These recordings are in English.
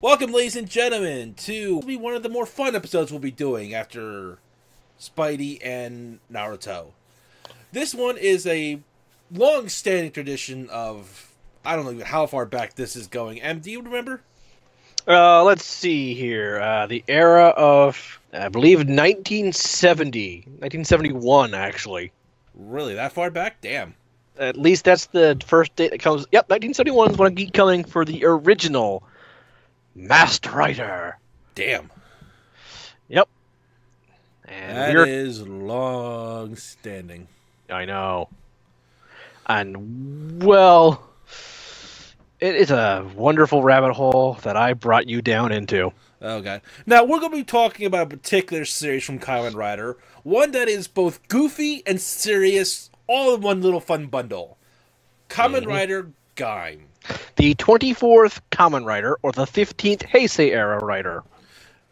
Welcome, ladies and gentlemen, to one of the more fun episodes we'll be doing after Spidey and Naruto. This one is a long-standing tradition of, I don't know even how far back this is going. Do you remember? Let's see here. The era of, I believe, 1971, actually. Really, that far back? Damn. At least that's the first date that comes. Yep, 1971 is when I keep coming for the original Masked Rider. Damn. Yep. And that is long-standing. I know. And, well, it is a wonderful rabbit hole that I brought you down into. Oh, God. Now, we're going to be talking about a particular series from Kamen Rider. One that is both goofy and serious, all in one little fun bundle. Kamen Rider Gaim. The 24th Kamen Rider, or the 15th Heisei era Rider.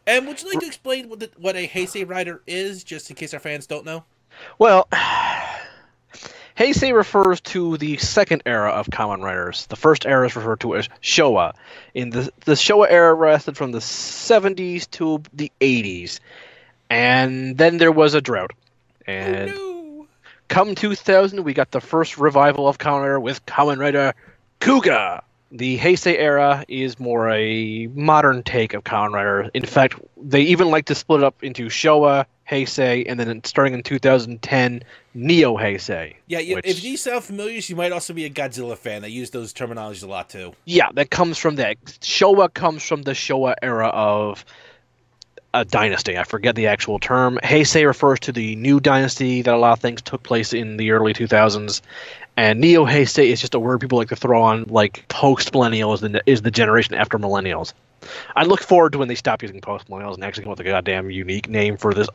And would you like to explain what a Heisei Rider is, just in case our fans don't know? Well, Heisei refers to the second era of Kamen Riders. The first era is referred to as Showa. In the Showa era lasted from the 70s to the 80s. And then there was a drought. And come 2000, we got the first revival of Kamen Rider with Kamen Rider Kuga. The Heisei era is more a modern take of Kamen Rider. In fact, they even like to split it up into Showa, Heisei, and then starting in 2010, Neo Heisei. Yeah, if these sound familiar, you might also be a Godzilla fan. They use those terminologies a lot, too. Yeah, that comes from that. Showa comes from the Showa era of a dynasty. I forget the actual term. Heisei refers to the new dynasty that a lot of things took place in the early 2000s. And Neo Heisei is just a word people like to throw on, like, post-millennials is the generation after millennials. I look forward to when they stop using post-millennials and actually come up with a goddamn unique name for this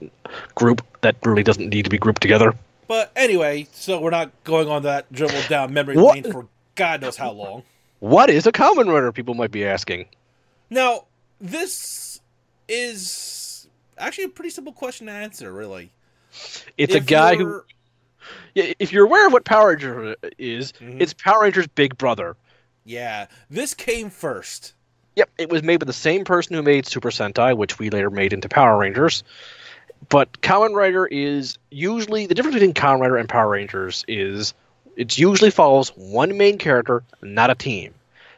group that really doesn't need to be grouped together. But anyway, so we're not going on that dribble down memory lane for God knows how long. What is a Kamen Rider, people might be asking? Now, this is actually a pretty simple question to answer, really. It's a guy who... Yeah, if you're aware of what Power Ranger is, it's Power Ranger's big brother. Yeah, this came first. Yep, it was made by the same person who made Super Sentai, which we later made into Power Rangers. But Kamen Rider is usually... The difference between Kamen Rider and Power Rangers is it usually follows one main character, not a team.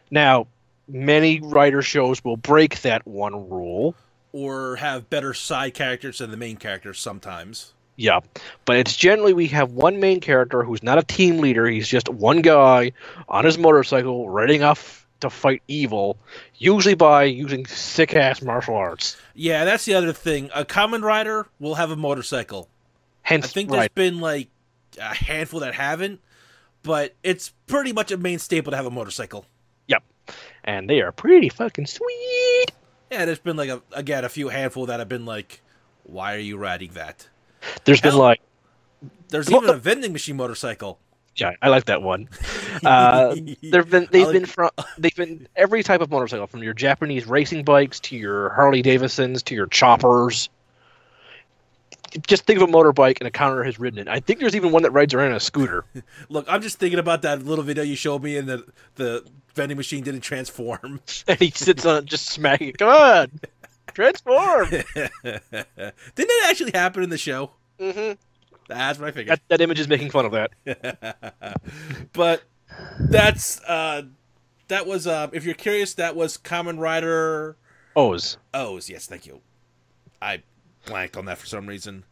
Now, many Rider shows will break that one rule. Or have better side characters than the main characters sometimes. Yeah, but it's generally we have one main character who's not a team leader. He's just one guy on his motorcycle riding off to fight evil, usually by using sick-ass martial arts. Yeah, that's the other thing. A Kamen Rider will have a motorcycle. Hence, I think there's been like a handful that haven't, but it's pretty much a main staple to have a motorcycle. Yep, and they are pretty fucking sweet. Yeah, there's been like a few handful that have been like, why are you riding that? There's been like... There's even a vending machine motorcycle. Yeah, I like that one. They've been every type of motorcycle, from your Japanese racing bikes to your Harley Davidsons to your choppers. Just think of a motorbike and a counter has ridden it. I think there's even one that rides around in a scooter. Look, I'm just thinking about that little video you showed me, and the vending machine didn't transform. And he sits on it just smacking it. Come on! Transform! Didn't it actually happen in the show? Mm-hmm. That's what I figured. That image is making fun of that. But that was, if you're curious, that was Kamen Rider... O's, yes, thank you. I blanked on that for some reason.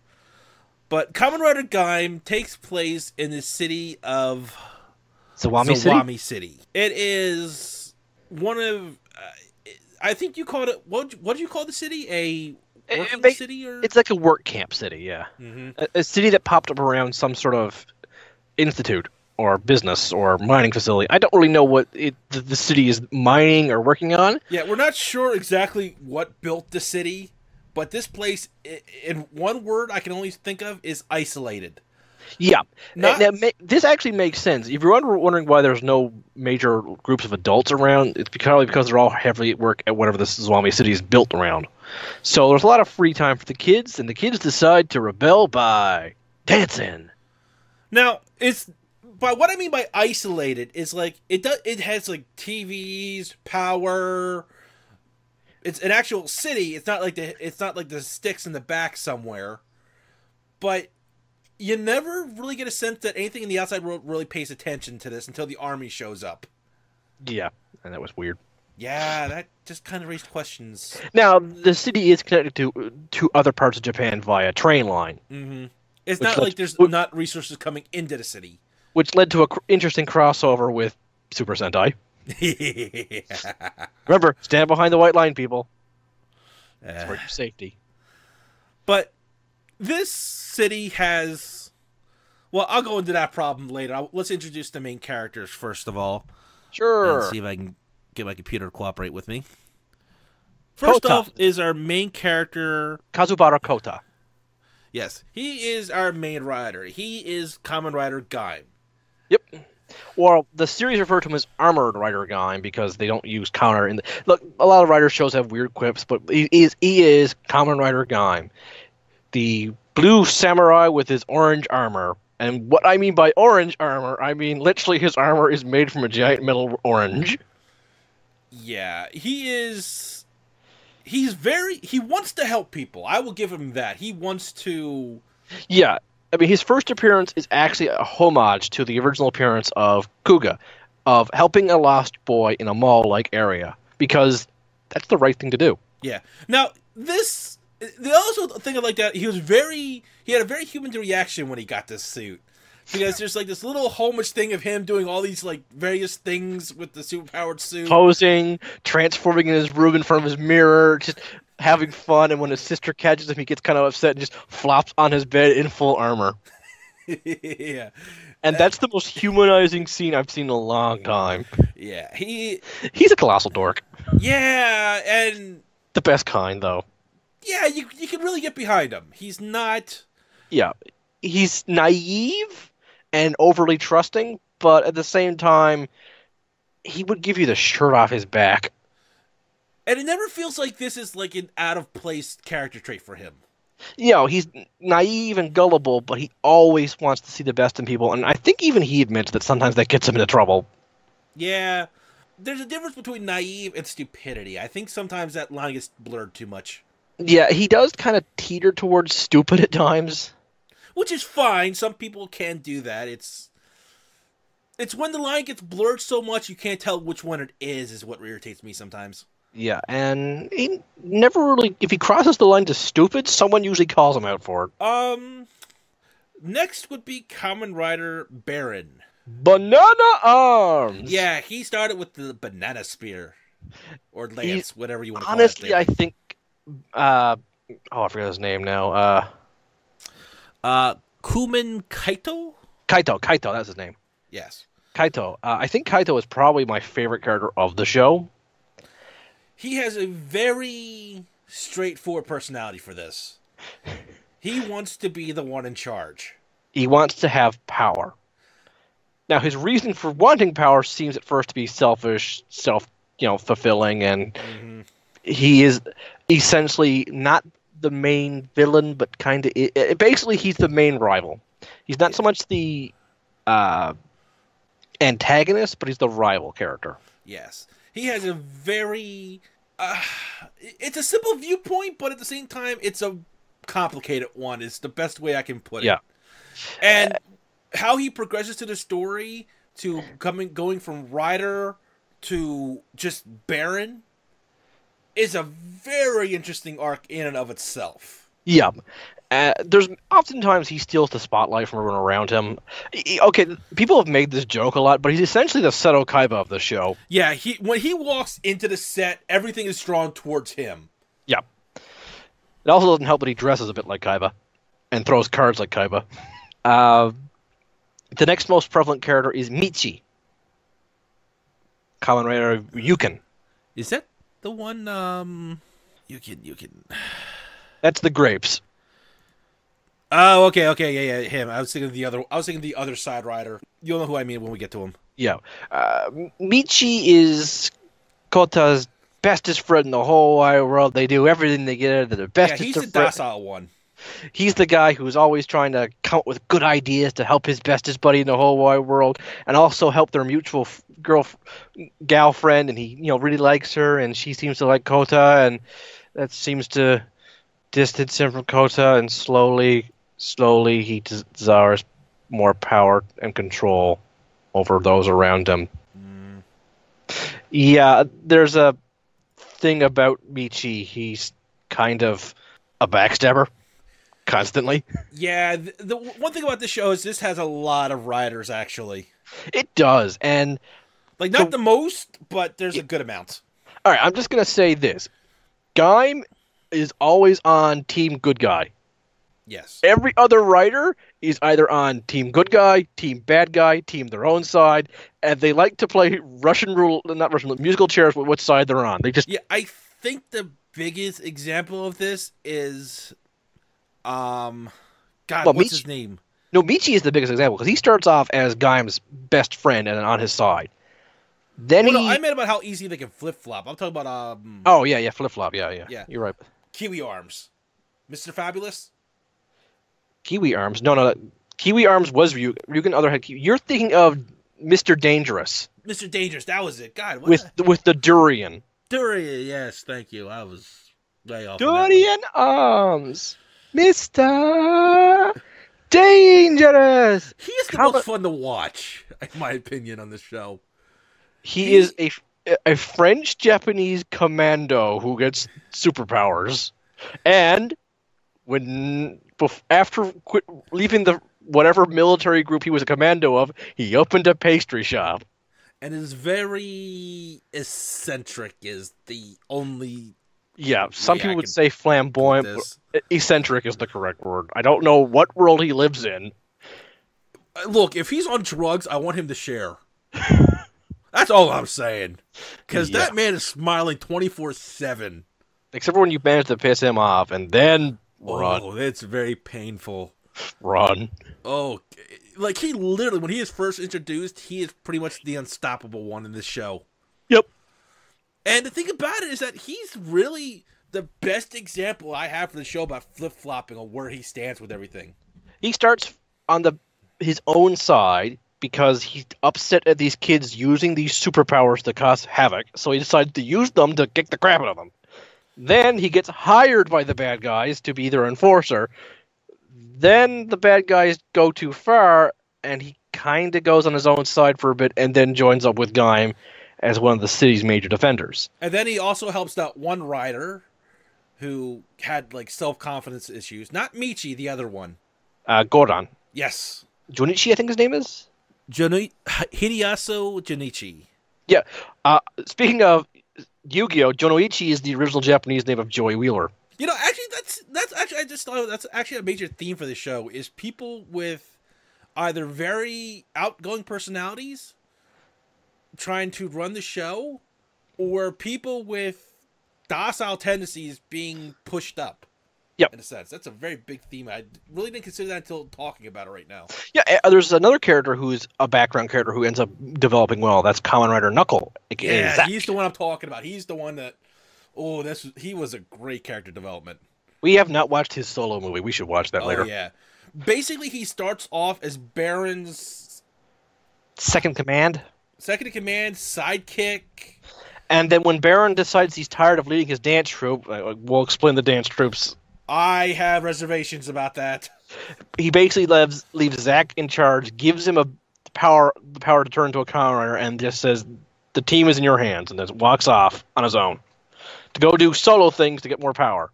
But Kamen Rider Gaim takes place in the city of... Zawami City. It is one of... I think you called it... What did you call the city? A working city? Or? It's like a work camp city, yeah. A city that popped up around some sort of institute or business or mining facility. I don't really know what the city is mining or working on. Yeah, we're not sure exactly what built the city, but this place, in one word I can only think of, is isolated. Yeah, this actually makes sense. If you're wondering why there's no major groups of adults around, it's probably because they're all heavily at work at whatever this Zawami City is built around. So there's a lot of free time for the kids, and the kids decide to rebel by dancing. Now, by what I mean by isolated is like it has like TVs, power, It's an actual city. It's not like the sticks in the back somewhere. But you never really get a sense that anything in the outside world really pays attention to this until the army shows up. Yeah, and that was weird. Yeah, that just kind of raised questions. Now, the city is connected to other parts of Japan via train line. Mm-hmm. It's not like there's not resources coming into the city. Which led to an interesting crossover with Super Sentai. Yeah. Remember, stand behind the white line, people. That's for your safety. But this city has... Well, I'll go into that problem later. Let's introduce the main characters first of all. Sure. And see if I can get my computer to cooperate with me. First off is our main character... Kazubara Kota. Yes, he is our main rider. He is Kamen Rider Gaim. Yep. Well, the series refer to him as Armored Rider Gaim because they don't use counter in the... Look, a lot of rider shows have weird quips, but he is Kamen Rider Gaim. The blue samurai with his orange armor. And what I mean by orange armor, I mean literally his armor is made from a giant metal orange. Yeah, he wants to help people. I will give him that. He wants to... Yeah, I mean, his first appearance is actually a homage to the original appearance of Kuga, of helping a lost boy in a mall-like area, because that's the right thing to do. Yeah. Now, the also thing I like that he had a very human reaction when he got this suit. Because there's like this little homage thing of him doing all these like various things with the superpowered suit. Posing, transforming in his room in front of his mirror, just having fun, and when his sister catches him, he gets kind of upset and just flops on his bed in full armor. Yeah. And that's the most humanizing scene I've seen in a long time. Yeah. He's a colossal dork. Yeah, and... The best kind, though. Yeah, you can really get behind him. He's not... Yeah. He's naive and overly trusting, but at the same time, he would give you the shirt off his back. And it never feels like this is like an out-of-place character trait for him. You know, he's naive and gullible, but he always wants to see the best in people, and I think even he admits that sometimes that gets him into trouble. Yeah. There's a difference between naive and stupidity. I think sometimes that line gets blurred too much. Yeah, he does kind of teeter towards stupid at times. Which is fine. Some people can do that. It's when the line gets blurred so much you can't tell which one it is what irritates me sometimes. Yeah, and he never really... If he crosses the line to stupid, someone usually calls him out for it. Next would be Kamen Rider Baron. Banana Arms! Yeah, he started with the banana spear. Or lance, whatever you want to call it. Honestly, I think... I forgot his name now. Kumen Kaito? Kaito, that's his name. Yes. Kaito. I think Kaito is probably my favorite character of the show. He has a very straightforward personality for this. He wants to be the one in charge. He wants to have power. Now, his reason for wanting power seems at first to be selfish, fulfilling, and he is essentially not the main villain, but kind of... Basically, he's the main rival. He's not so much the antagonist, but he's the rival character. Yes. He has a very... it's a simple viewpoint, but at the same time, it's a complicated one. It's the best way I can put it. Yeah. And how he progresses to the story, to going from Rider to just Baron, is a very interesting arc in and of itself. Yeah. There's oftentimes he steals the spotlight from everyone around him. Okay, people have made this joke a lot, but he's essentially the Seto Kaiba of the show. Yeah, when he walks into the set, everything is drawn towards him. Yeah. It also doesn't help that he dresses a bit like Kaiba and throws cards like Kaiba. The next most prevalent character is Michi. Kamen Rider Yukin. Is that the one, Yukin? That's the grapes. Oh, okay, yeah, him. I was thinking the other side rider. You'll know who I mean when we get to him. Yeah. Michi is Kota's bestest friend in the whole wide world. They do everything they get out of their best. Yeah, he's the docile one. He's the guy who's always trying to come up with good ideas to help his bestest buddy in the whole wide world, and also help their mutual gal friend. And he, really likes her, and she seems to like Kota, and that seems to distance him from Kota. And slowly, he desires more power and control over those around him. Yeah, there's a thing about Michi. He's kind of a backstabber. Constantly. Yeah, the one thing about this show is this has a lot of riders, actually. It does, and... Like, not the most, but there's a good amount. Alright, I'm just going to say this. Gaim is always on Team Good Guy. Yes. Every other rider is either on Team Good Guy, Team Bad Guy, Team their own side, and they like to play musical chairs with what side they're on. They just... Yeah, I think the biggest example of this is... what's his name? No, Michi is the biggest example because he starts off as Gaim's best friend and on his side. Then no, I meant about how easy they can flip flop. I'm talking about Oh yeah, flip flop. Yeah. You're right. Kiwi Arms, Mr. Fabulous. Kiwi Arms? No. Kiwi Arms was Ryugen. Other had Kiwi. You're thinking of Mr. Dangerous. Mr. Dangerous. That was it. God, with the durian. Durian. Yes, thank you. I was way off. Durian Arms. Mr. Dangerous! He is the most fun to watch, in my opinion, on this show. He is a French-Japanese commando who gets superpowers. And after leaving the whatever military group he was a commando of, he opened a pastry shop. And is very eccentric is the only... Yeah, some people would say flamboyant, but eccentric is the correct word. I don't know what world he lives in. Look, if he's on drugs, I want him to share. That's all I'm saying. Because that man is smiling 24/7. Except for when you manage to piss him off, and then run. Oh, it's very painful. Run. Oh, like he literally, when he is first introduced, he is pretty much the unstoppable one in this show. Yep. And the thing about it is that he's really the best example I have for the show about flip-flopping on where he stands with everything. He starts on his own side because he's upset at these kids using these superpowers to cause havoc, so he decides to use them to kick the crap out of them. Then he gets hired by the bad guys to be their enforcer. Then the bad guys go too far, and he kind of goes on his own side for a bit, and then joins up with Gaim as one of the city's major defenders. And then he also helps out one rider who had like self-confidence issues. Not Michi, the other one. Goran. Yes. Junichi, I think his name is? Hideyasu Junichi. Yeah. Speaking of Yu-Gi-Oh!, Jonoichi is the original Japanese name of Joey Wheeler. You know, actually, that's actually, I just thought that's actually a major theme for the show, is people with either very outgoing personalities trying to run the show, or people with docile tendencies being pushed up. Yep. In a sense. That's a very big theme. I really didn't consider that until talking about it right now. Yeah, there's another character who's a background character who ends up developing well. That's Kamen Rider Knuckle. Yeah, Zack. He's the one I'm talking about. He's the one that... Oh, he was a great character development. We have not watched his solo movie. We should watch that later. Oh, yeah. Basically, he starts off as Baron's... Second command, sidekick. And then when Baron decides he's tired of leading his dance troupe, we'll explain the dance troops. I have reservations about that. He basically leaves Zack in charge, gives him the power to turn into a Kamen Rider, and just says, the team is in your hands, and then walks off on his own to go do solo things to get more power.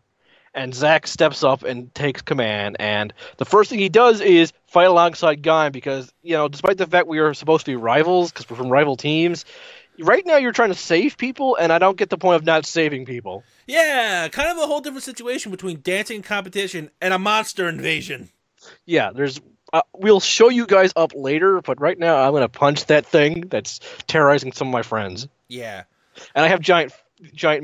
And Zack steps up and takes command, and the first thing he does is fight alongside Gaim because, despite the fact we are supposed to be rivals, because we're from rival teams, right now you're trying to save people, and I don't get the point of not saving people. Yeah, kind of a whole different situation between dancing competition and a monster invasion. Yeah, we'll show you guys up later, but right now I'm going to punch that thing that's terrorizing some of my friends. Yeah. And I have giant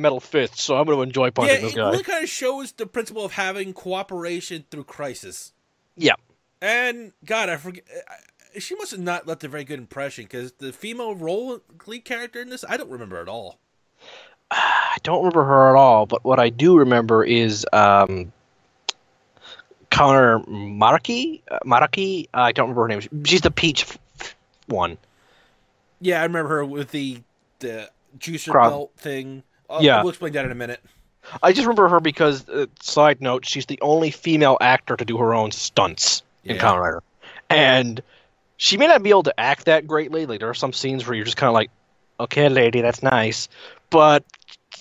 metal fists, so I'm going to enjoy punching this guy. Yeah, it really kind of shows the principle of having cooperation through crisis. Yeah. And, God, I forget... She must have not left a very good impression, because the female lead character in this, I don't remember at all. I don't remember her at all, but what I do remember is Connor Maraki. I don't remember her name. She's the peach one. Yeah, I remember her with the juicer belt thing. Yeah. We'll explain that in a minute. I just remember her because, side note, she's the only female actor to do her own stunts in Kamen Rider. And she may not be able to act that greatly. Like, there are some scenes where you're just kind of like, okay, lady, that's nice. But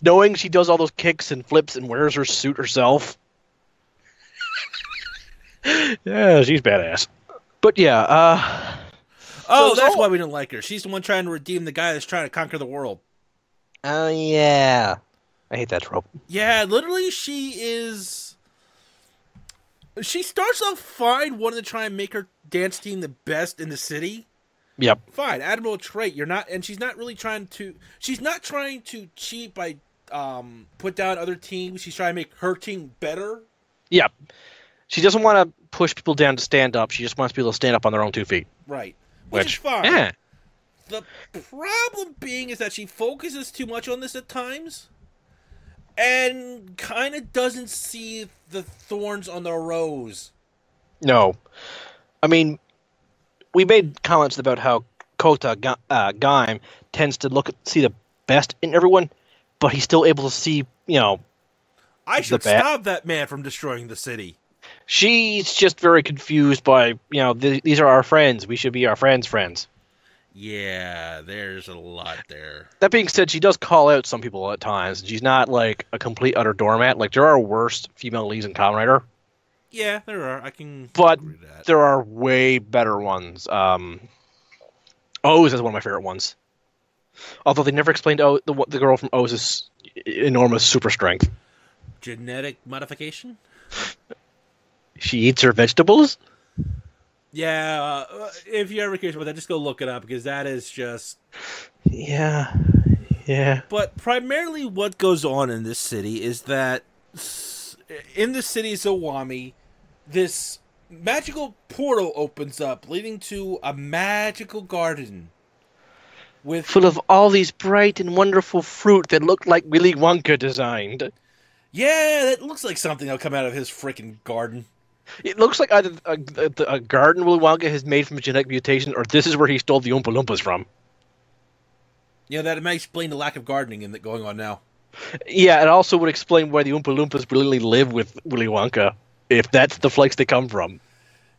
knowing she does all those kicks and flips and wears her suit herself, yeah, she's badass. But yeah, that's why we didn't like her. She's the one trying to redeem the guy that's trying to conquer the world. Oh, yeah. I hate that trope. Yeah, literally, she starts off fine, wanting to try and make her dance team the best in the city. Yep. Fine, admirable trait. She's not really trying to. She's not trying to cheat by put down other teams. She's trying to make her team better. Yep. She doesn't want to push people down to stand up. She just wants people to stand up on their own 2 feet. Right. Which is fine. Yeah. The problem being is that she focuses too much on this at times. And kind of doesn't see the thorns on the rose. No. I mean, we made comments about how Gaim tends to see the best in everyone, but he's still able to see, I should stop that man from destroying the city. She's just very confused by, these are our friends. We should be our friends' friends. Yeah, there's a lot there. That being said, she does call out some people at times. She's not like a complete utter doormat. Like, there are worse female leads in Kamen Rider. Yeah, there are. I can But agree with that. there are way better ones. O's is one of my favorite ones. Although they never explained the girl from O's enormous super strength. Genetic modification? She eats her vegetables? Yeah, if you're ever curious about that, just go look it up, because that is just... Yeah. But primarily what goes on in this city is that in the city of Zawami, this magical portal opens up, leading to a magical garden. Full of all these bright and wonderful fruit that look like Willy Wonka designed. Yeah, that looks like something that'll come out of his freaking garden. It looks like either a garden Willy Wonka has made from a genetic mutation, or this is where he stole the Oompa Loompas from. Yeah, that might explain the lack of gardening going on now. Yeah, it also would explain why the Oompa Loompas really live with Willy Wonka, if that's the place they come from.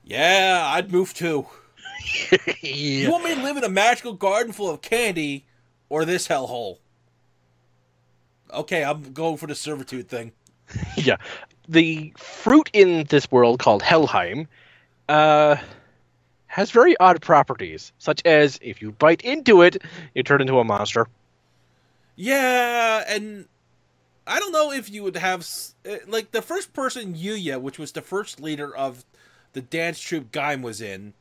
Yeah, I'd move too. Yeah. You want me to live in a magical garden full of candy, or this hellhole? Okay, I'm going for the servitude thing. Yeah. The fruit in this world, called Helheim, has very odd properties, such as if you bite into it, you turn into a monster. Yeah, and I don't know if you would have... Like, the first person Yuya, which was the first leader of the dance troupe Gaim was in,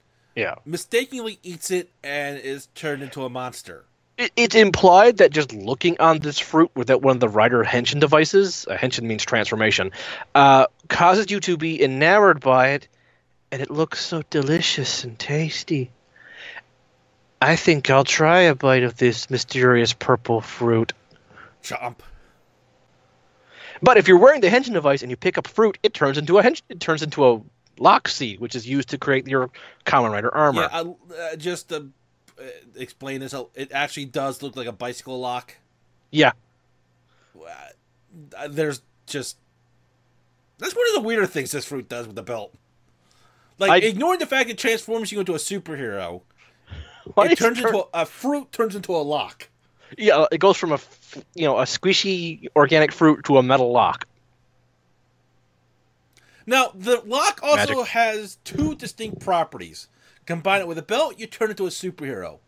mistakenly eats it and is turned into a monster. It's implied that just looking on this fruit without one of the Rider henshin devices, henshin means transformation, causes you to be enamored by it, and it looks so delicious and tasty. I think I'll try a bite of this mysterious purple fruit. Chomp. But if you're wearing the henshin device and you pick up fruit, it turns into a lock seed, which is used to create your Kamen Rider armor. Yeah, just to explain this, it actually does look like a bicycle lock. Yeah. There's just... That's one of the weirder things this fruit does with the belt. Like, ignoring the fact it transforms you into a superhero, a fruit turns into a lock. Yeah, it goes from a squishy organic fruit to a metal lock. Now, the lock also has two distinct properties. Combine it with a belt, you turn into a superhero.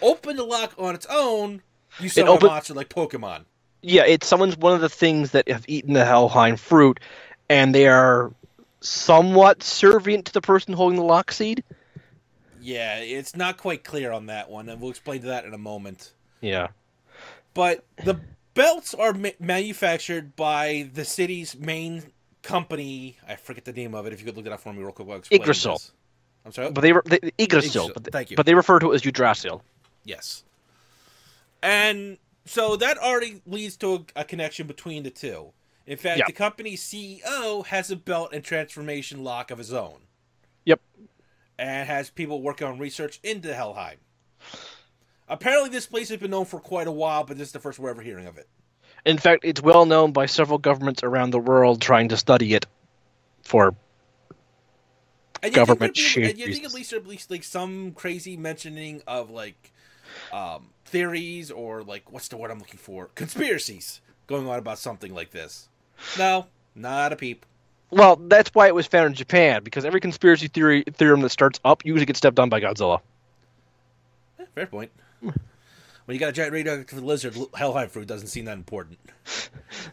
Open the lock on its own, you summon a monster like Pokemon. Yeah, it summons one of the things that have eaten the Helheim fruit, and they are somewhat servient to the person holding the lock seed. Yeah, it's not quite clear on that one, and we'll explain that in a moment. Yeah. But the belts are manufactured by the city's main company. I forget the name of it. If you could look it up for me real quick, I'll explain this. I'm sorry? But Yggdrasil. Thank you. But they refer to it as Yggdrasil. Yes. And so that already leads to a connection between the two. In fact, Yep. the company's CEO has a belt and transformation lock of his own. Yep. And has people working on research into Helheim. Apparently, this place has been known for quite a while, but this is the first we're ever hearing of it. In fact, it's well known by several governments around the world trying to study it for government shit. And you think at least like some crazy mentioning of like theories or like what's the word I'm looking for? Conspiracies going on about something like this. No, not a peep. Well, that's why it was found in Japan, because every conspiracy theorem that starts up usually gets stepped on by Godzilla. Fair point. When you got a giant radioactive lizard, Helheim fruit doesn't seem that important.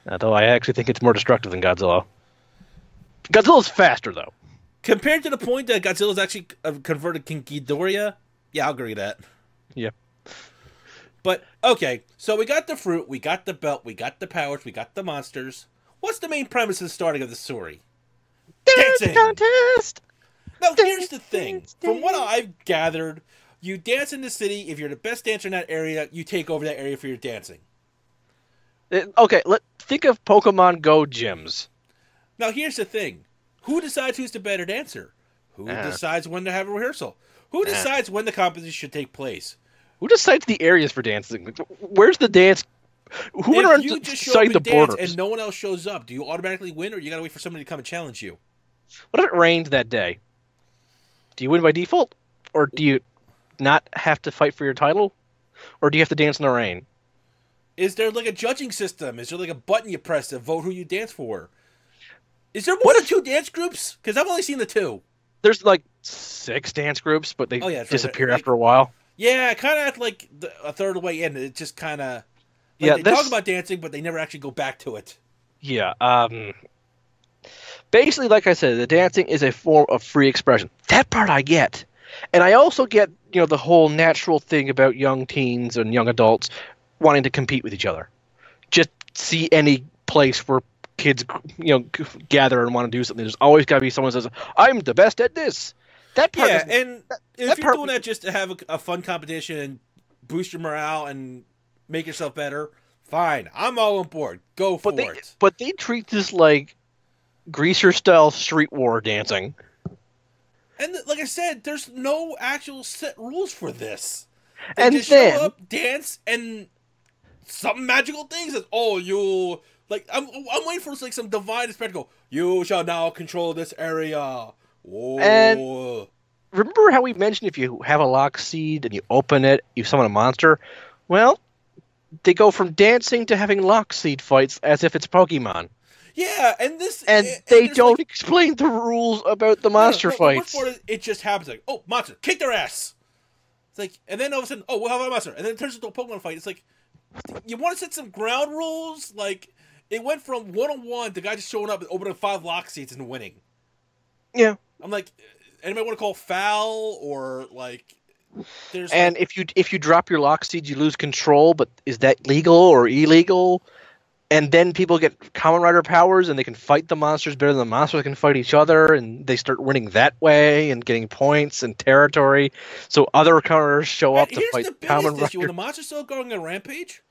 Although I actually think it's more destructive than Godzilla. Godzilla's faster, though. Compared to the point that Godzilla's actually converted King Ghidorah, yeah, I'll agree with that. Yeah. But, okay, so we got the fruit, we got the belt, we got the powers, we got the monsters. What's the main premise of the starting of the story? Dancing! Contest! Now, here's the thing. From what I've gathered, you dance in the city. If you're the best dancer in that area, you take over that area for your dancing. Okay, think of Pokemon Go gyms. Now, here's the thing. Who decides who's the better dancer? Who decides when to have a rehearsal? Who decides when the competition should take place? Who decides the areas for dancing? Where's the dance? Who if you just show up the and dance borders? and no one else shows up, do you automatically win, or you gotta wait for somebody to come and challenge you? What if it rained that day? Do you win by default? Or do you not have to fight for your title? Or do you have to dance in the rain? Is there like a judging system? Is there like a button you press to vote who you dance for? Is there more than 2 dance groups? Because I've only seen the 2. There's like 6 dance groups, but they disappear after a while. Yeah, kind of at like a third of the way in. It just kind of... Like, they talk about dancing, but they never actually go back to it. Yeah. Basically, like I said, the dancing is a form of free expression. That part I get. And I also get, the whole natural thing about young teens and young adults wanting to compete with each other. Just see any place where kids, gather and want to do something. There's always got to be someone who says, I'm the best at this. That part if you're doing that just to have a fun competition and boost your morale and make yourself better, fine. I'm all on board. Go for it. But they treat this like greaser-style street war dancing. And like I said, there's no actual set rules for this. They just show up, dance, and some magical things. You'll... Like, I'm waiting for like some divine spectacle. You shall now control this area. Whoa. And remember how we mentioned if you have a lock seed and you open it, you summon a monster? Well, they go from dancing to having lock seed fights as if it's Pokemon. Yeah, and they don't explain the rules about the monster fights. It just happens like, oh, monster, kick their ass. It's like, and then all of a sudden, oh, we'll have a monster, and then it turns into a Pokemon fight. It's like, you want to set some ground rules? Like, it went from 1-on-1 to guy just showing up and opening 5 lock seeds and winning. Yeah, I'm like, anybody want to call foul or like? And if you drop your lock seed, you lose control. But is that legal or illegal? And then people get Kamen Rider powers, and they can fight the monsters better than the monsters can fight each other, and they start winning that way and getting points and territory. So other Kamen Riders show up to fight Kamen Rider. When the monster's still going on a rampage,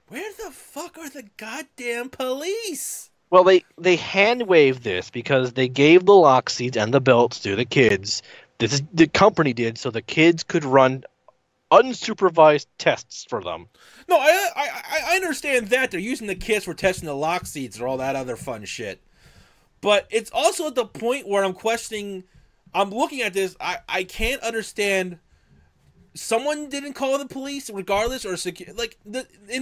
where the fuck are the goddamn police? Well, they hand waved this because they gave the lock seeds and the belts to the kids. This is the company did, so the kids could run unsupervised tests for them. No, I understand that they're using the kids for testing the lock seeds or all that other fun shit. But it's also at the point where I'm questioning. I'm looking at this. I can't understand. Someone didn't call the police, regardless, or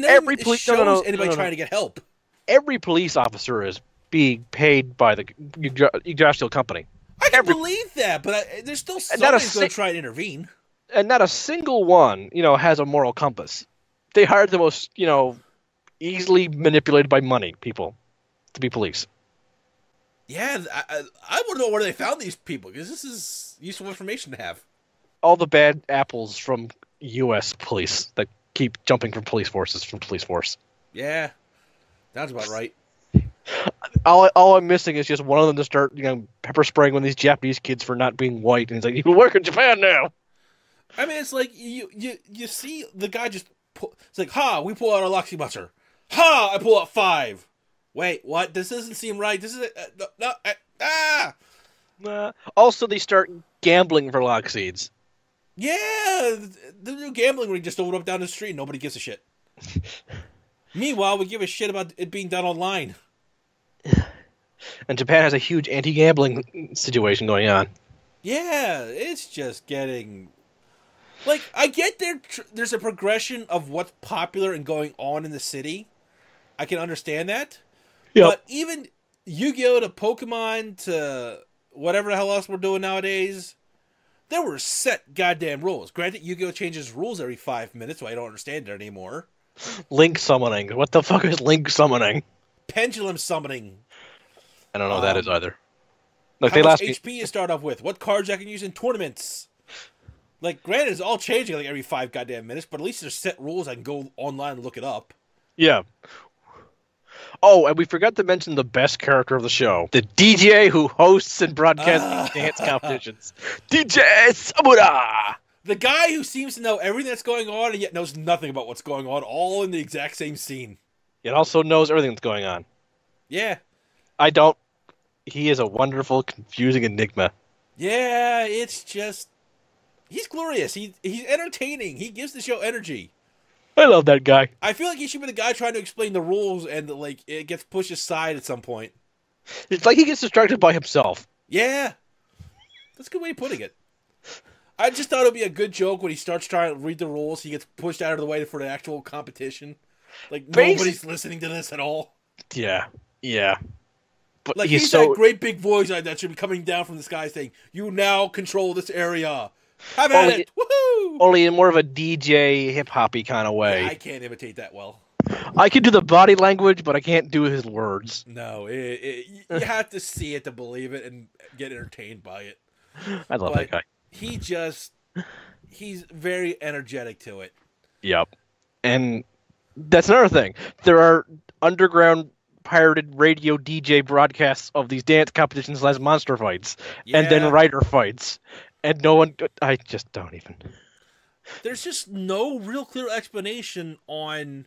every police shows anybody trying to get help. Every police officer is being paid by the Yggdrasil company. I can believe that, but there's still somebody's going to try and intervene. And not a single one, has a moral compass. They hired the most, easily manipulated by money people to be police. Yeah, I want to know where they found these people, because this is useful information to have. All the bad apples from U.S. police that keep jumping from police forces from police force. Yeah, sounds about right. All I'm missing is just one of them to start, pepper spraying one of these Japanese kids for not being white, and he's like, "You work in Japan now." I mean, it's like you see the guy just it's like, ha, we pull out our Loxy Buster. Ha, I pull out 5. Wait, what? This doesn't seem right. This is ah. Also, they start gambling for lock seeds. Yeah, the new gambling ring just opened up down the street. Nobody gives a shit. Meanwhile, we give a shit about it being done online. And Japan has a huge anti-gambling situation going on. Yeah, it's just getting... Like, I get there's a progression of what's popular and going on in the city. I can understand that. Yep. But even Yu-Gi-Oh! To Pokemon to whatever the hell else we're doing nowadays, there were set goddamn rules. Granted, Yu-Gi-Oh! Changes rules every 5 minutes, so I don't understand it anymore. Link summoning. What the fuck is link summoning? Pendulum summoning. I don't know what that is either. Look, how much HP you start off with? What cards I can use in tournaments? Like, granted, it's all changing like every 5 goddamn minutes, but at least there's set rules. I can go online and look it up. Yeah. Oh, and we forgot to mention the best character of the show. The DJ who hosts and broadcasts these dance competitions. DJ Samura! The guy who seems to know everything that's going on and yet knows nothing about what's going on, all in the exact same scene. It also knows everything that's going on. Yeah. I don't... He is a wonderful, confusing enigma. Yeah, it's just... He's glorious. He's entertaining. He gives the show energy. I love that guy. I feel like he should be the guy trying to explain the rules and, like, it gets pushed aside at some point. It's like he gets distracted by himself. Yeah. That's a good way of putting it. I just thought it would be a good joke when he starts trying to read the rules. He gets pushed out of the way for the actual competition. Like, nobody's listening to this at all. Yeah. Yeah. But like, he's that great big voice that should be coming down from the sky saying, "You now control this area. Have at it. Woohoo!" Only in more of a DJ hip-hoppy kind of way. Yeah, I can't imitate that well. I can do the body language, but I can't do his words. No, you have to see it to believe it and get entertained by it. I love that guy. He's very energetic to it. Yep. And that's another thing. There are underground pirated radio DJ broadcasts of these dance competitions as monster fights. Yeah. And then rider fights. And no one... I just don't even... There's just no real clear explanation on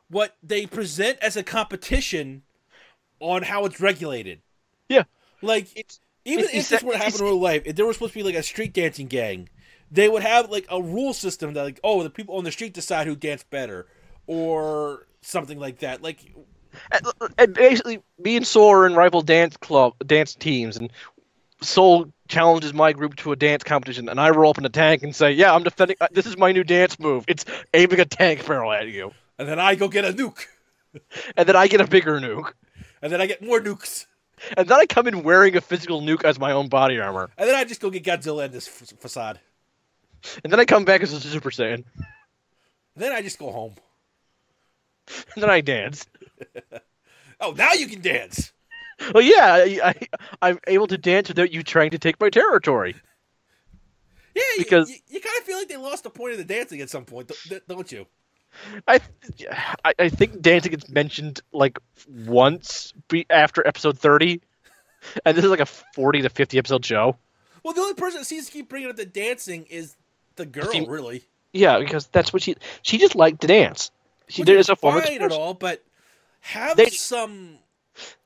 what they present as a competition on how it's regulated. Yeah. Like, if this were to happen in real life, if there was supposed to be like a street dancing gang, they would have like a rule system that like, oh, the people on the street decide who dance better. Or something like that. Like... And basically, me and Soul are in rival dance teams, and Soul challenges my group to a dance competition, and I roll up in a tank and say, "Yeah, I'm defending. This is my new dance move. It's aiming a tank barrel at you." And then I go get a nuke. And then I get a bigger nuke. And then I get more nukes. And then I come in wearing a physical nuke as my own body armor. And then I just go get Godzilla and this facade. And then I come back as a Super Saiyan. And then I just go home. And then I dance. Oh, now you can dance. Well, yeah, I'm able to dance without you trying to take my territory. Yeah, because you kind of feel like they lost the point of the dancing at some point, don't you? I think dancing gets mentioned like once after episode 30, and this is like a 40 to 50 episode show. Well, the only person that seems to keep bringing up the dancing is the girl, really. Yeah, because that's what she just liked to dance. She did it as a form of expression. At all, but have some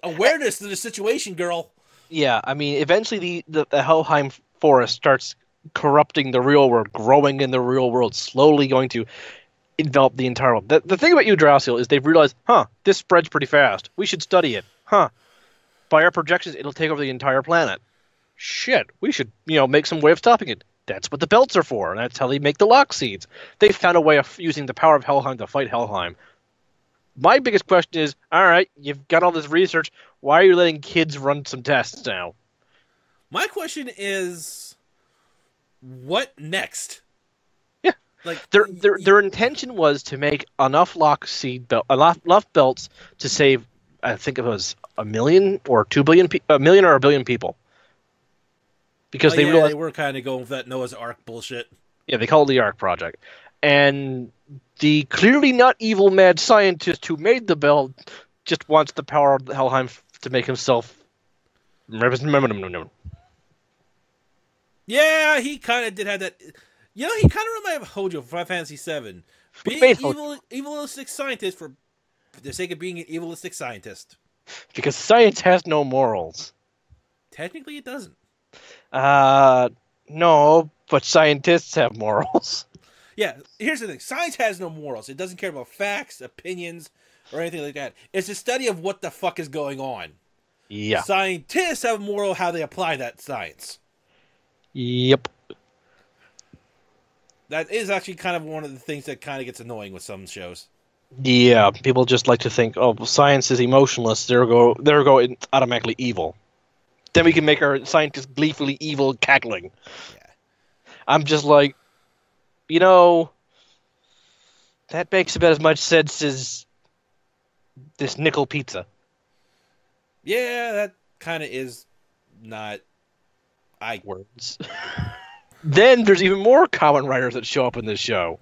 awareness to the situation, girl. Yeah, I mean, eventually the Helheim forest starts corrupting the real world, growing in the real world, slowly going to envelop the entire world. The thing about Yggdrasil is they've realized, this spreads pretty fast. We should study it. By our projections, it'll take over the entire planet. Shit, we should, make some way of stopping it. That's what the belts are for, and that's how they make the lock seeds. They found a way of using the power of Helheim to fight Helheim. My biggest question is, all right, you've got all this research. Why are you letting kids run some tests now? My question is, what next? Yeah, like their intention was to make enough enough belts to save. I think it was 1 million or 2 billion, 1 million or 1 billion people. Because they realized they were kind of going with that Noah's Ark bullshit. Yeah, they call it the Ark Project. And the clearly not evil mad scientist who made the belt just wants the power of Helheim to make himself... Yeah, he kind of did have that... he kind of reminded of Hojo from Final Fantasy VII. Being an evilistic scientist for the sake of being an evilistic scientist. Because science has no morals. Technically, it doesn't. No, but scientists have morals. Yeah, here's the thing. Science has no morals. It doesn't care about facts, opinions, or anything like that. It's a study of what the fuck is going on. Yeah. Scientists have a moral how they apply that science. Yep. That is actually kind of one of the things that kind of gets annoying with some shows. Yeah, people just like to think, oh, well, science is emotionless. There go, it's automatically evil. Then we can make our scientists gleefully evil cackling. Yeah. I'm just like, you know, that makes about as much sense as this nickel pizza. Yeah, that kind of is not... Words. Then there's even more Kamen Riders that show up in this show.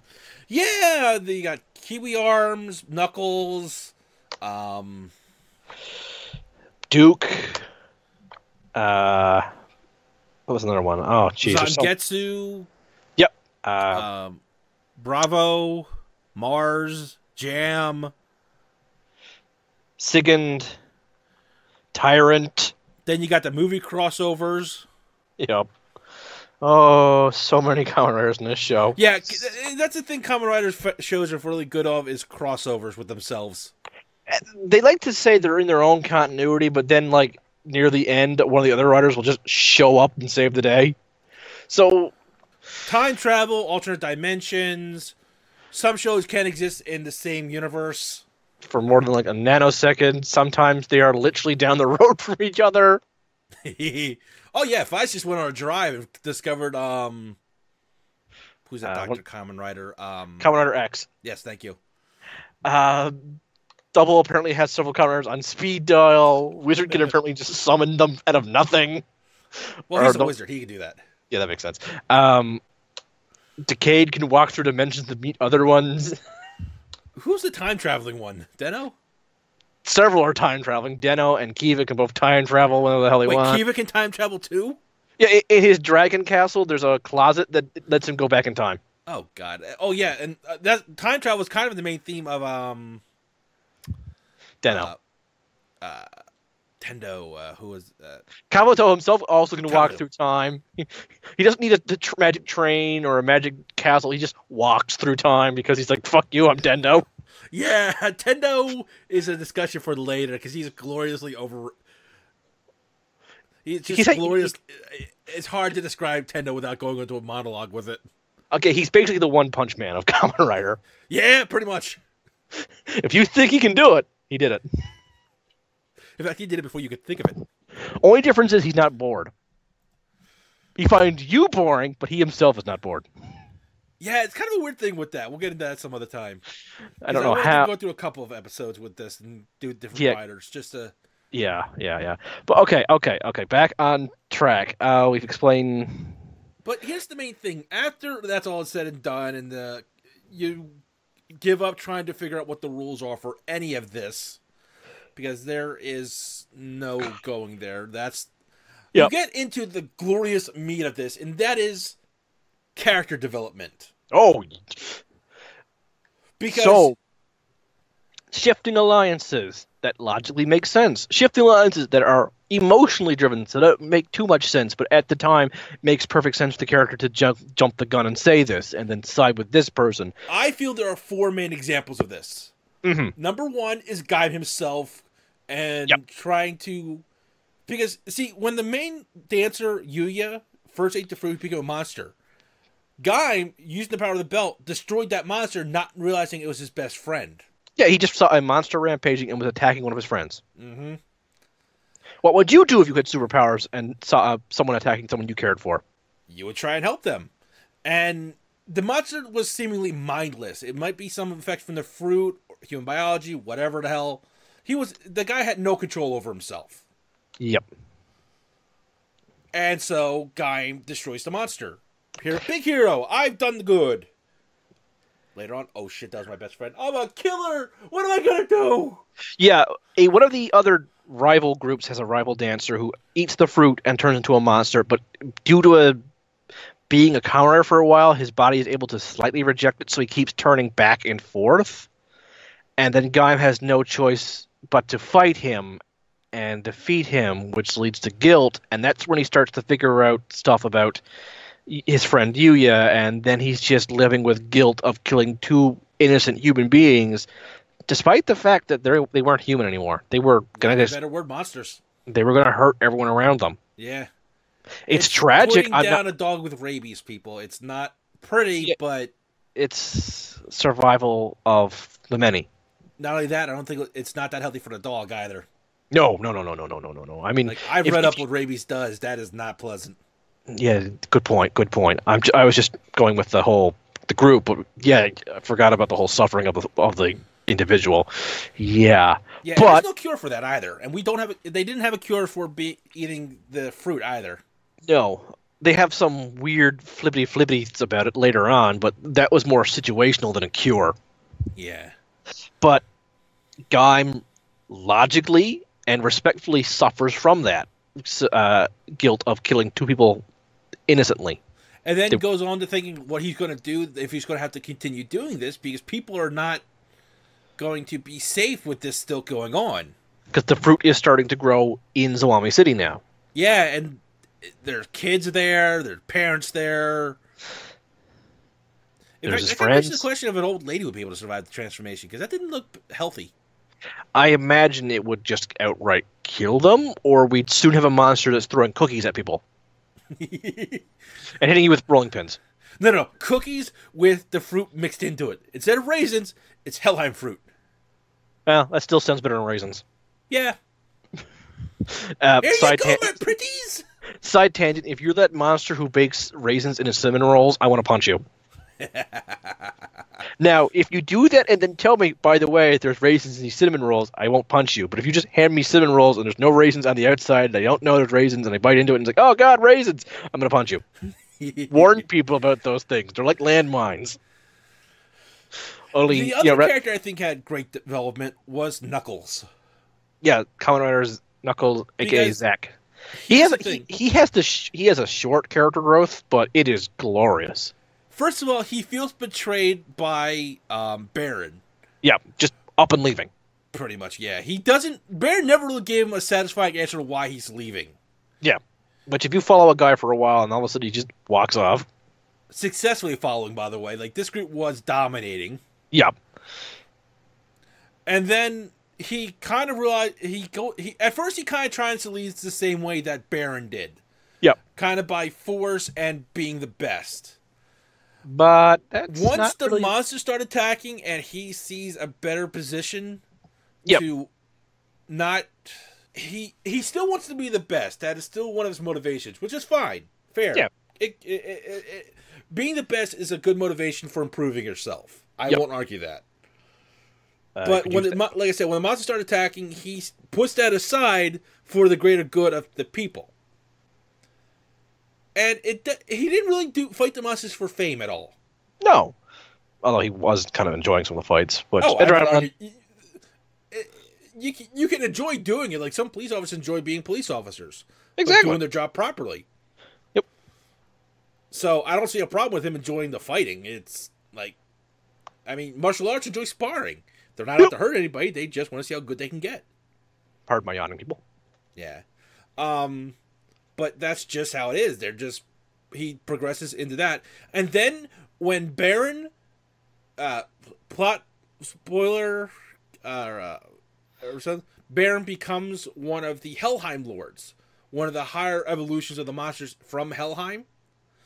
Yeah, you got Kiwi Arms, Knuckles, Duke. What was another one? Oh, jeez. Zangetsu. Yep. Bravo, Mars, Jam. Sigand. Tyrant. Then you got the movie crossovers. Yep. Oh, so many Kamen Riders in this show. Yeah, that's the thing Kamen Riders shows are really good of is crossovers with themselves. They like to say they're in their own continuity, but then, like, near the end, one of the other riders will just show up and save the day. So... time travel, alternate dimensions. Some shows can't exist in the same universe. For more than, like, a nanosecond. Sometimes they are literally down the road from each other. Oh yeah, Vice just went on a drive and discovered who's that Dr. Kamen Rider? Kamen Rider X. Yes, thank you. Double apparently has several Kamen Riders on speed dial. Wizard can apparently just summon them out of nothing. Well, he's a wizard. He can do that. Yeah, that makes sense. Decade can walk through dimensions to meet other ones. Who's the time traveling one? Deno? Several are time traveling. Deno and Kiva can both time travel whenever the hell they want. Wait, Kiva can time travel too? Yeah, in his dragon castle, there's a closet that lets him go back in time. Oh god. Oh yeah, and that time travel was kind of the main theme of Deno. Tendo, who was Kabuto himself also can walk through time. He doesn't need a magic train or a magic castle. He just walks through time because he's like, "Fuck you, I'm Tendo." Yeah, Tendo is a discussion for later because he's gloriously over. He's just glorious. It's hard to describe Tendo without going into a monologue with it. Okay, he's basically the One Punch Man of Kamen Rider. Yeah, pretty much. If you think he can do it, he did it. In fact, he did it before you could think of it. Only difference is he's not bored. He finds you boring, but he himself is not bored. Yeah, it's kind of a weird thing with that. We'll get into that some other time. I don't know how. Go through a couple of episodes with this and do different riders just to. Yeah. But okay. Back on track. We've explained. But here's the main thing. After that's all said and done, and you give up trying to figure out what the rules are for any of this, because there is no going there. You get into the glorious meat of this, and that is character development. Oh, because shifting alliances that logically make sense. Shifting alliances that are emotionally driven, so that make too much sense, but at the time makes perfect sense for the character to jump the gun and say this, and then side with this person. I feel there are 4 main examples of this. Mm-hmm. Number 1 is Gaim himself and trying to... Because, see, when the main dancer, Yuya, first ate the fruit, he became a monster. Gaim, using the power of the belt, destroyed that monster, not realizing it was his best friend. Yeah, he just saw a monster rampaging and was attacking one of his friends. Mm-hmm. What would you do if you had superpowers and saw someone attacking someone you cared for? You would try and help them. And the monster was seemingly mindless. It might be some effect from the fruit, or human biology, whatever the hell. The guy had no control over himself. Yep. And so, Gaim destroys the monster. Big hero, I've done the good. Later on, oh shit, that was my best friend. I'm a killer! What am I gonna do? Yeah, one of the other rival groups has a rival dancer who eats the fruit and turns into a monster, but due to being a Kamen Rider for a while, his body is able to slightly reject it, so he keeps turning back and forth. And then Gaim has no choice but to fight him, and defeat him, which leads to guilt, and that's when he starts to figure out stuff about his friend Yuya, and then he's just living with guilt of killing two innocent human beings, despite the fact that they weren't human anymore. They were gonna better word monsters. They were gonna hurt everyone around them. Yeah, it's tragic. Putting down a dog with rabies, people. It's not pretty, but it's survival of the many. Not only that, I don't think it's not that healthy for the dog either. No. I mean, like, I've read up what rabies does. That is not pleasant. Yeah, good point. I was just going with the group, but yeah, I forgot about the whole suffering of the individual. Yeah, but there's no cure for that either, and they didn't have a cure for eating the fruit either. No, they have some weird flippity about it later on, but that was more situational than a cure. Yeah, but Gaim logically and respectfully suffers from that guilt of killing two people innocently. And then goes on to thinking what he's going to do if he's going to have to continue doing this, because people are not going to be safe with this still going on. Because the fruit is starting to grow in Zawami City now. Yeah, and there's kids there, there's parents there. There's his friends. The question of an old lady would be able to survive the transformation, because that didn't look healthy. I imagine it would just outright kill them, or we'd soon have a monster that's throwing cookies at people. And hitting you with rolling pins. No. Cookies with the fruit mixed into it. Instead of raisins, it's Helheim fruit. Well, that still sounds better than raisins. Yeah. There you go, my pretties! Side tangent, if you're that monster who bakes raisins in his cinnamon rolls, I want to punch you. Now, if you do that and then tell me, by the way, there's raisins in these cinnamon rolls, I won't punch you. But if you just hand me cinnamon rolls and there's no raisins on the outside, and I don't know there's raisins, and I bite into it and it's like, oh god, raisins, I'm going to punch you. Warn people about those things. They're like landmines. The other character I think had great development was Knuckles. Yeah, Kamen Rider's Knuckles, aka Zack. He has a short character growth, but it is glorious. First of all, he feels betrayed by Baron. Yeah, just up and leaving. Pretty much, yeah. Baron never really gave him a satisfying answer to why he's leaving. Yeah, but if you follow a guy for a while and all of a sudden he just walks off. Successfully following, by the way. Like, this group was dominating. Yeah. And then he kind of realized, at first he kind of tries to lead the same way that Baron did. Yep. Kind of by force and being the best. But that's once the monsters start attacking and he sees a better position to not... He still wants to be the best. That is still one of his motivations, which is fine. Fair. Yeah. Being the best is a good motivation for improving yourself. I won't argue that. But like I said, when the monsters start attacking, he puts that aside for the greater good of the people. And he didn't really fight the monsters for fame at all. No. Although he was kind of enjoying some of the fights. But you can enjoy doing it. Like, some police officers enjoy being police officers. Exactly. Like, doing their job properly. Yep. So I don't see a problem with him enjoying the fighting. It's like, I mean, martial arts enjoy sparring. They're not out to hurt anybody. They just want to see how good they can get. Pardon my yawning, people. Yeah. But that's just how it is. He progresses into that. And then when Baron, plot spoiler, or something, Baron becomes one of the Helheim Lords, one of the higher evolutions of the monsters from Helheim.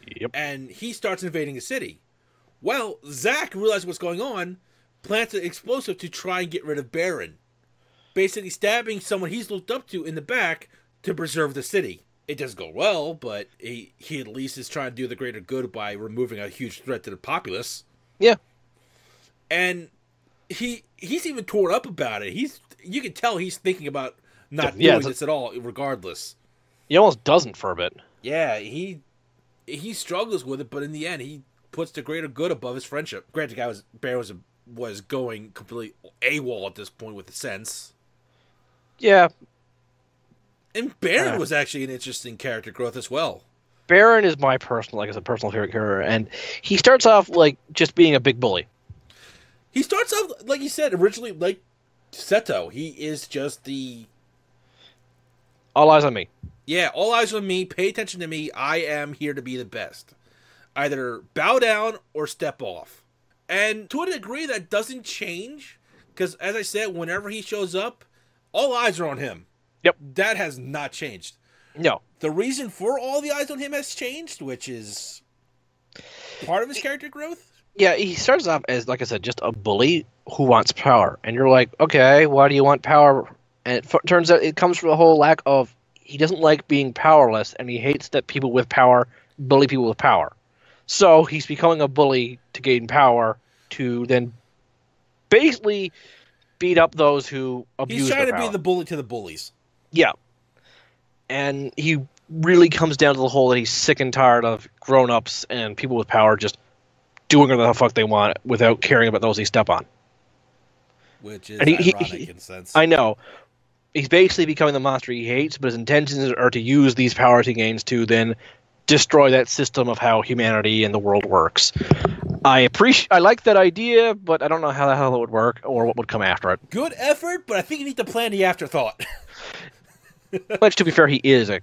Yep. And he starts invading the city. Well, Zack realizes what's going on, plants an explosive to try and get rid of Baron, basically stabbing someone he's looked up to in the back to preserve the city. It doesn't go well, but he at least is trying to do the greater good by removing a huge threat to the populace. Yeah. And he's even torn up about it. You can tell he's thinking about not doing this at all, regardless. He almost doesn't for a bit. Yeah, he struggles with it, but in the end, he puts the greater good above his friendship. Granted, Baron was going completely AWOL at this point with the sense. Yeah. And Baron was actually an interesting character growth as well. Baron is my personal favorite character, and he starts off like just being a big bully. He starts off, like you said, originally like Seto. He is just the All eyes on me. Yeah, all eyes on me. Pay attention to me. I am here to be the best. Either bow down or step off. And to a degree, that doesn't change. Because, as I said, whenever he shows up, all eyes are on him. Yep. That has not changed. No. The reason for all the eyes on him has changed, which is part of his character growth. Yeah, he starts off as, like I said, just a bully who wants power. And you're like, okay, why do you want power? And it turns out it comes from the whole lack of, he doesn't like being powerless, and he hates that people with power bully people with power. So he's becoming a bully to gain power, to then basically beat up those who abuse He's trying their to power. be the bully to the bullies. Yeah. And he really comes down to the whole that he's sick and tired of grown-ups and people with power just doing whatever the fuck they want without caring about those they step on. Which is And ironic in a sense. I know. He's basically becoming the monster he hates, but his intentions are to use these powers he gains to then destroy that system of how humanity and the world works. I like that idea, but I don't know how the hell it would work or what would come after it. Good effort, but I think you need to plan the afterthought. Which, to be fair, he is a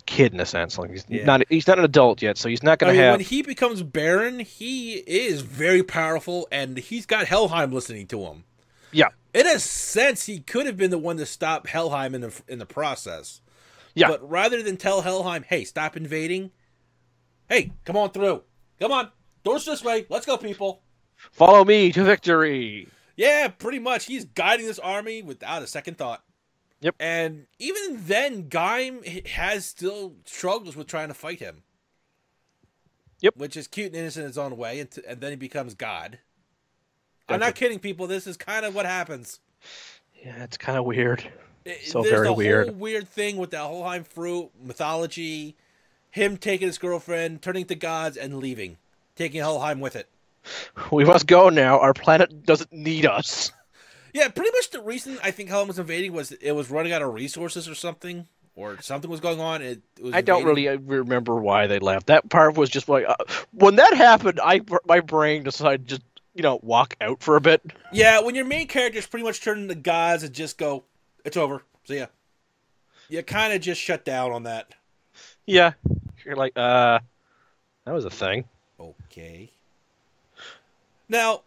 kid in a sense. Like he's not an adult yet, so he's not going to have. When he becomes Baron, he is very powerful, and he's got Helheim listening to him. Yeah. In a sense, he could have been the one to stop Helheim in the process. Yeah. But rather than tell Helheim, hey, stop invading, hey, come on through. Come on. Doors this way. Let's go, people. Follow me to victory. Yeah, pretty much. He's guiding this army without a second thought. Yep. And even then, Gaim has still struggles with trying to fight him. Yep. Which is cute and innocent in its own way, and then he becomes God. I'm not kidding, people. This is kind of what happens. Yeah, it's kind of weird. There's very weird. Whole weird thing with the Helheim fruit, mythology, him taking his girlfriend, turning to gods, and leaving. Taking Helheim with it. We must go now. Our planet doesn't need us. Yeah, pretty much the reason I think Helheim was invading was it was running out of resources or something was going on. It was I don't really remember why they left. That part was just like, when that happened, my brain decided to just, walk out for a bit. Yeah, when your main characters pretty much turn into gods and just go, it's over. So yeah. You kind of just shut down on that. Yeah. You're like, that was a thing. Okay. Now,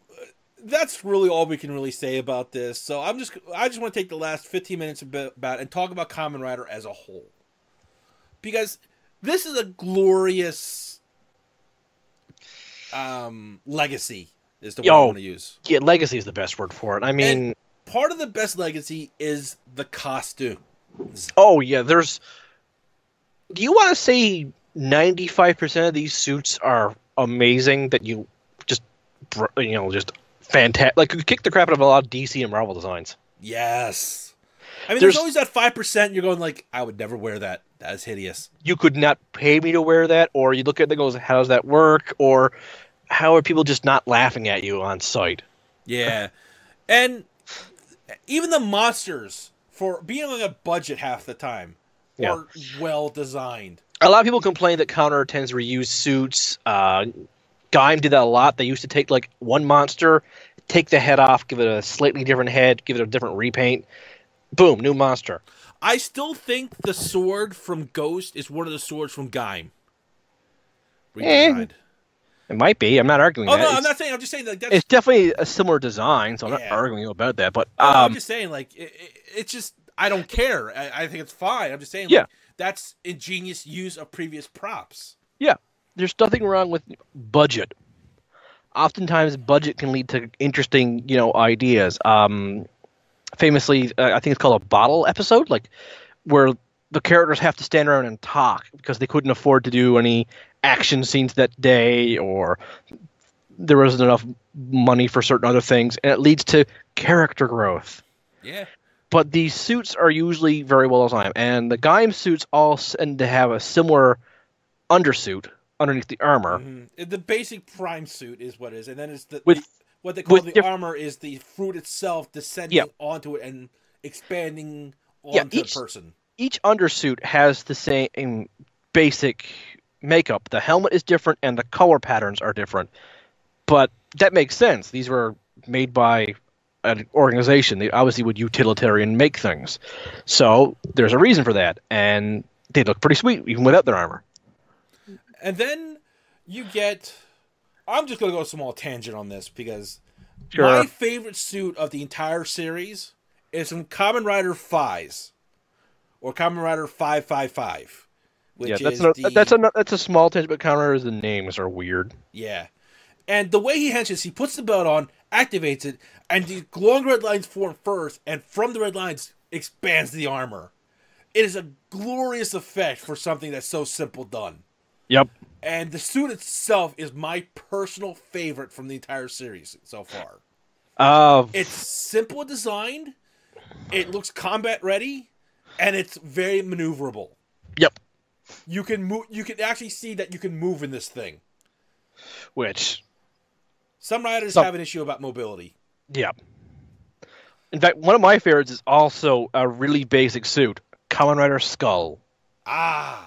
that's really all we can really say about this. So I just want to take the last 15 minutes about and talk about Kamen Rider as a whole. Because this is a glorious legacy is the word I want to use. Yeah, legacy is the best word for it. I mean, and part of the best legacy is the costume. Oh, yeah, do you want to say 95% of these suits are amazing that you just fantastic. Like, you kick the crap out of a lot of DC and Marvel designs. Yes. I mean, there's always that 5% you're going like, I would never wear that. That is hideous. You could not pay me to wear that, or you look at it and goes, how does that work? Or how are people just not laughing at you on sight? Yeah. And even the monsters, for being on a budget half the time, are well designed. A lot of people complain that Counter tends to reuse suits. Gaim did that a lot. They used to take like one monster, take the head off, give it a slightly different head, give it a different repaint. Boom, new monster. I still think the sword from Ghost is one of the swords from Gaim. It might be. I'm not arguing that. No, I'm not saying. I'm just saying like that's. It's definitely a similar design, so I'm not arguing about that. But I'm just saying like it's just I don't care. I think it's fine. I'm just saying like, that's ingenious use of previous props. Yeah, there's nothing wrong with budget. Oftentimes, budget can lead to interesting, ideas. Famously, I think it's called a bottle episode, like where the characters have to stand around and talk because they couldn't afford to do any action scenes that day, or there wasn't enough money for certain other things, and it leads to character growth. Yeah. But these suits are usually very well designed, and the Gaim suits all tend to have a similar undersuit underneath the armor. Mm-hmm. The basic prime suit is what it is, and then it's what they call the armor is the fruit itself descending onto it and expanding onto the person. Each undersuit has the same basic makeup. The helmet is different, and the color patterns are different. But that makes sense. These were made by an organization. They obviously would utilitarian make things. So there's a reason for that, and they look pretty sweet even without their armor. And then you get... I'm just going to go a small tangent on this because my favorite suit of the entire series is from Kamen Rider 5s, or Kamen Rider 555. Which that's a small tangent, but Kamen Riders, the names are weird. Yeah. And the way he henches, he puts the belt on, activates it, and the glowing red lines form first, and from the red lines expands the armor. It is a glorious effect for something that's so simple done. Yep. And the suit itself is my personal favorite from the entire series so far. It's simple designed, it looks combat ready, and it's very maneuverable. Yep. You can move. You can actually see that you can move in this thing. Which some riders have an issue about mobility. Yeah. In fact, one of my favorites is also a really basic suit, Kamen Rider Skull. Ah.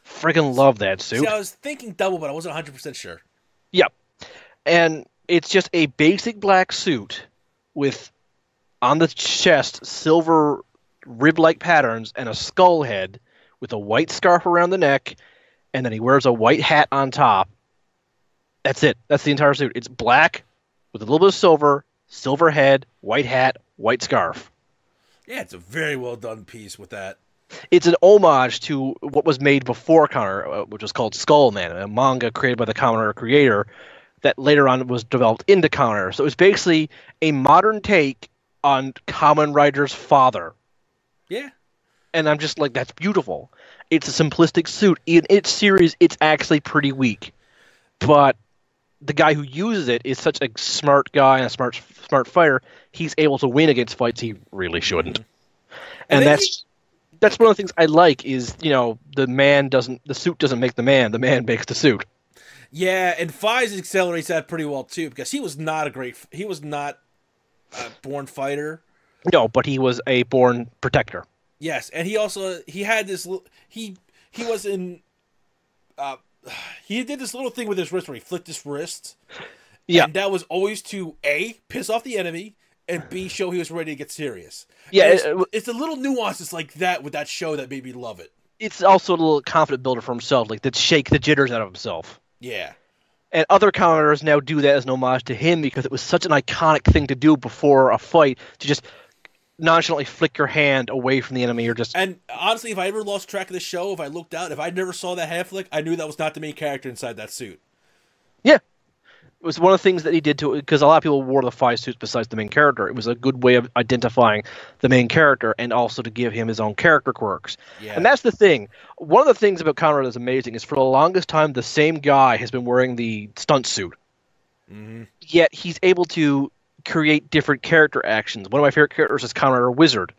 Friggin' love that suit. See, I was thinking double, but I wasn't 100% sure. Yep. And it's just a basic black suit with, on the chest, silver rib-like patterns and a skull head with a white scarf around the neck, and then he wears a white hat on top. That's it. That's the entire suit. It's black with a little bit of silver, silver head, white hat, white scarf. Yeah, it's a very well done piece with that. It's an homage to what was made before Counter, which was called Skullman, a manga created by the Counter creator that later on was developed into Counter. So it was basically a modern take on Kamen Rider's father. Yeah. And I'm just like, that's beautiful. It's a simplistic suit. In its series, it's actually pretty weak. But the guy who uses it is such a smart guy and a smart fighter, he's able to win against fights he really shouldn't. And that's one of the things I like is, the suit doesn't make the man makes the suit. Yeah, and Fies accelerates that pretty well too, because he was not a born fighter. No, but he was a born protector. Yes, and he had this he was in he did this little thing with his wrist where he flicked his wrist. Yeah. And that was always to A, piss off the enemy, and B, show he was ready to get serious. Yeah, it's the little nuances like that with that show that made me love it. It's also a little confident builder for himself, like to shake the jitters out of himself. Yeah. And other commenters now do that as an homage to him because it was such an iconic thing to do before a fight, to just nonchalantly flick your hand away from the enemy or just... And honestly, if I ever lost track of the show, if I looked out, if I never saw that hand flick, I knew that was not the main character inside that suit. Yeah. It was one of the things that he did to it, because a lot of people wore the Five suits besides the main character. It was a good way of identifying the main character and also to give him his own character quirks. Yeah. And that's the thing. One of the things about Kamen Rider that's amazing is for the longest time, the same guy has been wearing the stunt suit. Mm-hmm. Yet he's able to create different character actions. One of my favorite characters is Kamen Rider Wizard.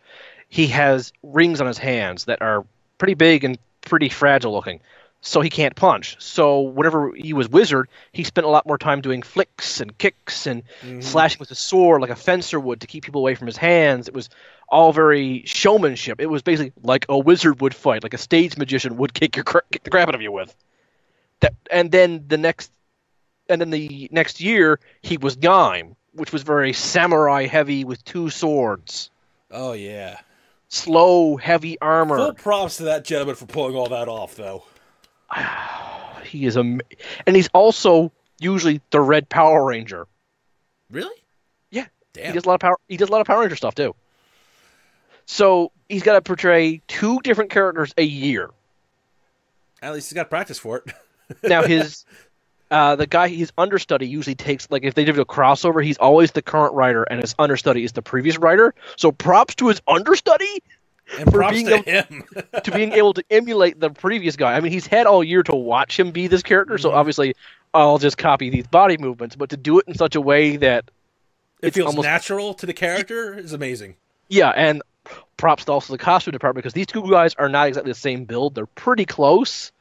He has rings on his hands that are pretty big and pretty fragile looking, so he can't punch. So whenever he was Wizard, he spent a lot more time doing flicks and kicks and slashing with his sword like a fencer would to keep people away from his hands. It was all very showmanship. It was basically like a wizard would fight, like a stage magician would kick the crap out of you with. And then the next year, he was Gaim, which was very samurai heavy with two swords. Oh, yeah. Slow, heavy armor. Full props to that gentleman for pulling all that off, though. He is and he's also usually the Red Power Ranger. Really? Yeah. Damn. He does a lot of Power Ranger stuff, too. So he's got to portray two different characters a year. At least he's got practice for it. Now, his understudy usually takes, like, if they do a crossover, he's always the current writer, and his understudy is the previous writer. So props to his understudy and for props to him to being able to emulate the previous guy. I mean, he's had all year to watch him be this character, so obviously I'll just copy these body movements, but to do it in such a way that it feels almost natural to the character is amazing. Yeah, and props to also the costume department, because these two guys are not exactly the same build. They're pretty close,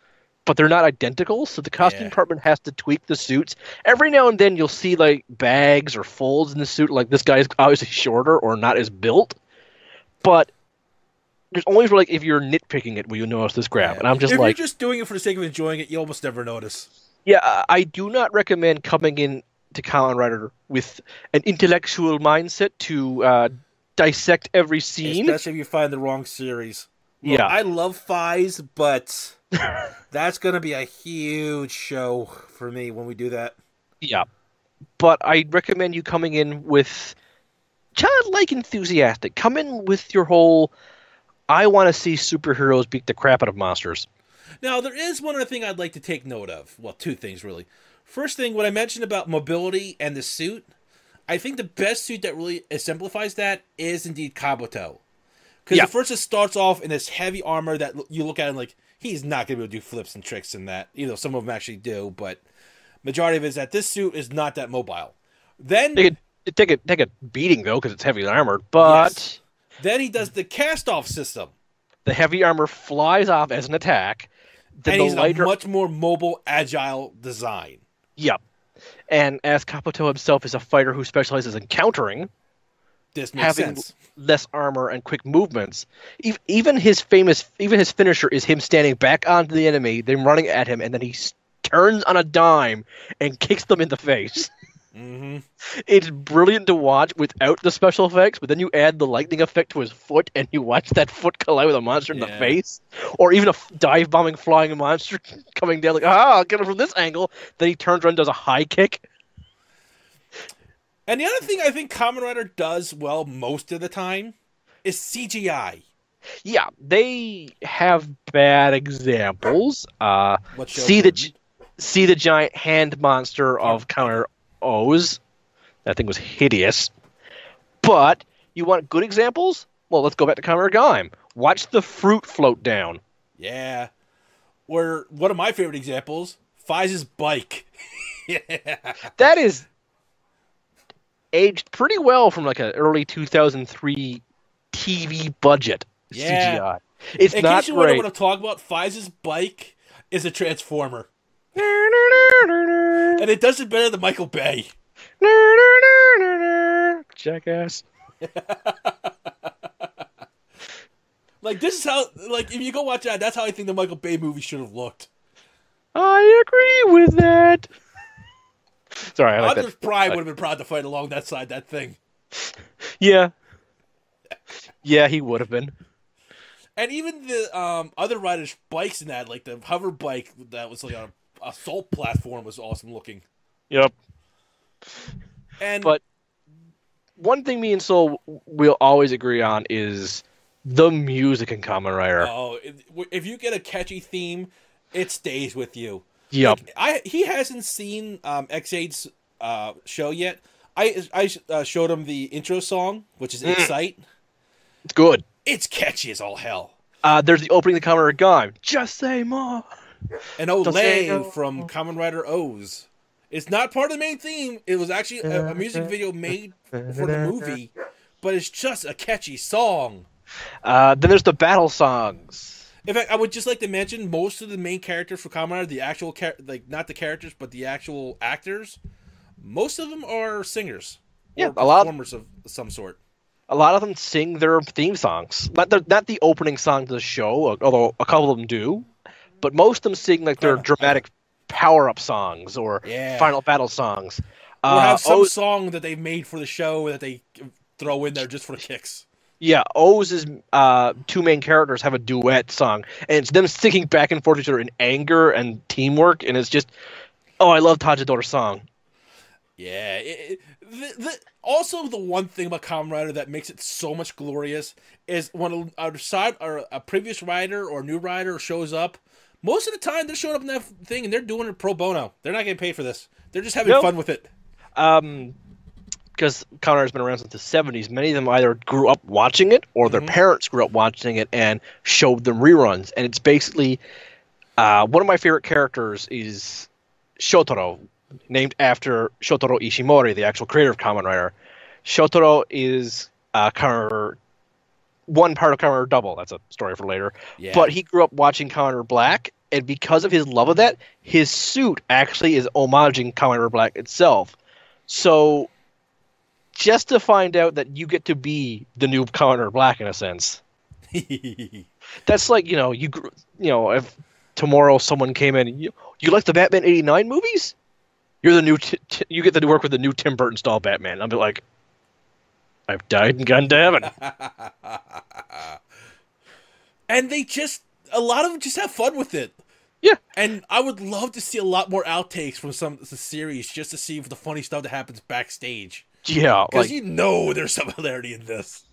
but they're not identical, so the costume department has to tweak the suits. Every now and then you'll see like bags or folds in the suit, like this guy's obviously shorter or not as built. But there's always like, if you're nitpicking it, will you notice this grab? Yeah. And I'm just if you're just doing it for the sake of enjoying it, you almost never notice. Yeah, I do not recommend coming in to Kamen Rider with an intellectual mindset to dissect every scene. Especially if you find the wrong series. Look, Yeah. I love Fies, but that's going to be a huge show for me when we do that. Yeah. But I recommend you coming in with childlike enthusiastic. Come in with your whole, I want to see superheroes beat the crap out of monsters. Now, there is one other thing I'd like to take note of. Well, two things, really. First thing, what I mentioned about mobility and the suit, I think the best suit that really exemplifies that is indeed Kabuto. Because at first it starts off in this heavy armor that you look at and like, he's not going to be able to do flips and tricks in that. You know, some of them actually do, but majority of it is that this suit is not that mobile. Then take a beating, though, because it's heavy armored, but... Yes. Then he does the cast-off system. The heavy armor flies off as an attack. And he's a much more mobile, agile design. Yep. And as Kabuto himself is a fighter who specializes in countering, this makes sense. Less armor and quick movements. Even his finisher is him standing back onto the enemy, them running at him, and then he turns on a dime and kicks them in the face. Mm-hmm. It's brilliant to watch without the special effects, but then you add the lightning effect to his foot, and you watch that foot collide with a monster in the face, or even a dive-bombing flying monster coming down like, I'll get him from this angle. Then he turns around and does a high kick. And the other thing I think Kamen Rider does well most of the time is CGI. Yeah, they have bad examples. See the giant hand monster of Counter O's. That thing was hideous. But you want good examples? Well, let's go back to Kamen Rider Gaim. Watch the fruit float down. Yeah. Or one of my favorite examples, Fize's bike. That is aged pretty well from like an early 2003 TV budget CGI. It's in not case you great. want to talk about, Fize's bike is a transformer. And it does it better than Michael Bay. Jackass. Like, this is how, like, if you go watch that, that's how I think the Michael Bay movie should have looked. I agree with that. Sorry, I like Optimus Prime would have been proud to fight along that side, that thing. Yeah. Yeah, he would have been. And even the other riders' bikes in that, like the hover bike that was like a assault platform, was awesome looking. Yep. But one thing me and Soul will always agree on is the music in Kamen Rider. Oh, if you get a catchy theme, it stays with you. Yep. Like, he hasn't seen X8's show yet. I showed him the intro song, which is Excite. It's good. It's catchy as all hell. There's the opening of the Kamen Rider Gaim. Just say more. And Olay from Kamen Rider O's. It's not part of the main theme. It was actually a music video made for the movie, but it's just a catchy song. Then there's the battle songs. In fact, I would just like to mention most of the main characters for Kamen Rider, the actual not the characters, but the actual actors. Most of them are singers, or performers of some sort. A lot of them sing their theme songs. Not the opening song to the show, although a couple of them do. But most of them sing like their dramatic power-up songs or final battle songs. Or have some song that they've made for the show that they throw in there just for the kicks. Yeah, O's two main characters have a duet song, and it's them singing back and forth to each other in anger and teamwork, and it's just, I love Tajidor's song. Yeah. Also, the one thing about Kamen Rider that makes it so much glorious is when a previous rider or new rider shows up, most of the time they're showing up in that thing and they're doing it pro bono. They're not getting paid for this. They're just having fun with it. Because Kamen Rider's been around since the 70s, many of them either grew up watching it or their parents grew up watching it and showed them reruns. And it's basically, one of my favorite characters is Shotaro, named after Shotaro Ishimori, the actual creator of Kamen Rider. Shotaro is one part of Kamen Rider Double. That's a story for later. Yeah. But he grew up watching Kamen Rider Black, and because of his love of that, his suit actually is homaging Kamen Rider Black itself. So, just to find out that you get to be the new Kamen Rider Black in a sense. That's like, if tomorrow someone came in, you like the Batman '89 movies? You're the new. You get to work with the new Tim Burton style Batman. I'll be like, I've died and gone to heaven. And a lot of them just have fun with it. Yeah. And I would love to see a lot more outtakes from some of the series just to see the funny stuff that happens backstage. Yeah, because there's some hilarity in this.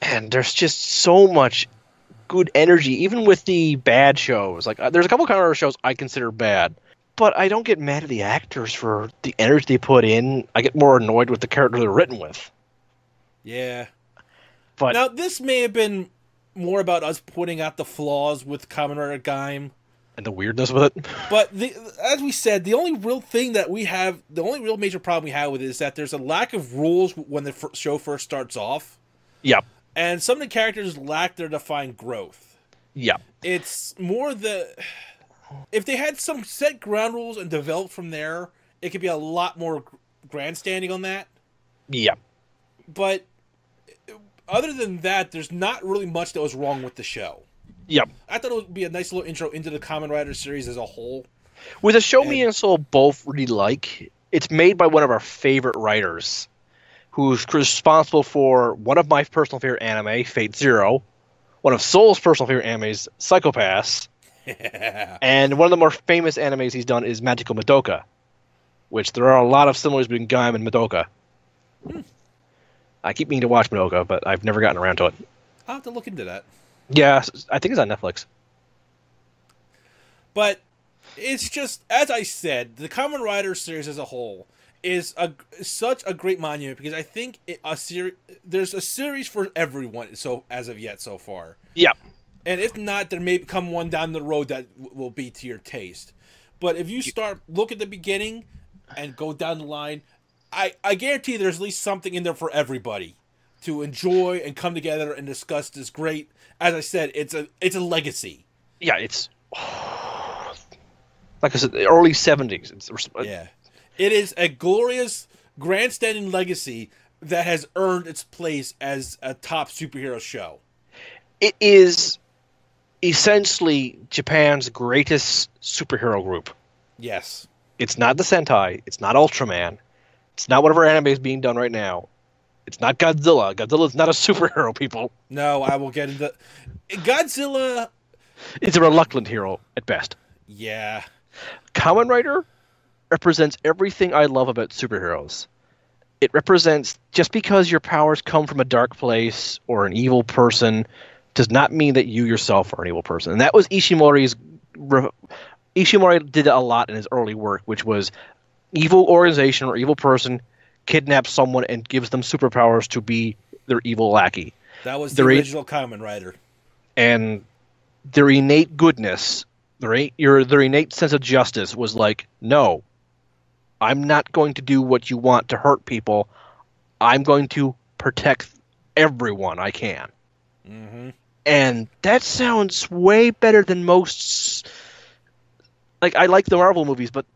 And there's just so much good energy, even with the bad shows. Like, there's a couple of Kamen Rider shows I consider bad, but I don't get mad at the actors for the energy they put in. I get more annoyed with the character they're written with. Yeah. But now, this may have been more about us pointing out the flaws with Kamen Rider Gaim. And the weirdness with it. But as we said, the only real major problem we have with it is that there's a lack of rules when the show first starts off. Yep. And some of the characters lack their defined growth. Yep. It's more if they had some set ground rules and developed from there, it could be a lot more grandstanding on that. Yep. But other than that, there's not really much that was wrong with the show. Yep. I thought it would be a nice little intro into the Kamen Rider series as a whole. With a show me and Soul both really like, it's made by one of our favorite writers, who's responsible for one of my personal favorite anime, Fate Zero, one of Soul's personal favorite animes, Psycho-Pass, and one of the more famous animes he's done is Magical Madoka, which there are a lot of similarities between Gaim and Madoka. I keep meaning to watch Madoka, but I've never gotten around to it. I'll have to look into that. Yeah, I think it's on Netflix. But it's just, as I said, the Kamen Rider series as a whole is such a great monument because I think there's a series for everyone as of yet so far. Yeah. And if not, there may come one down the road that will be to your taste. But if you look at the beginning and go down the line, I guarantee there's at least something in there for everybody to enjoy and come together and discuss this great. As I said, it's a legacy. Yeah, it's like I said, the early 70s. Yeah, it is a glorious, grandstanding legacy that has earned its place as a top superhero show. It is essentially Japan's greatest superhero group. Yes. It's not the Sentai. It's not Ultraman. It's not whatever anime is being done right now. It's not Godzilla. Godzilla's not a superhero, people. No, I will get into... Godzilla... It's a reluctant hero, at best. Yeah. Kamen Rider represents everything I love about superheroes. It represents, just because your powers come from a dark place or an evil person, does not mean that you yourself are an evil person. And that was Ishimori's... Ishimori did a lot in his early work, which was evil organization or evil person kidnaps someone and gives them superpowers to be their evil lackey. That was the original Kamen Rider. And their innate goodness, their innate sense of justice was like, no, I'm not going to do what you want to hurt people. I'm going to protect everyone I can. Mm-hmm. And that sounds way better than most... Like, I like the Marvel movies, but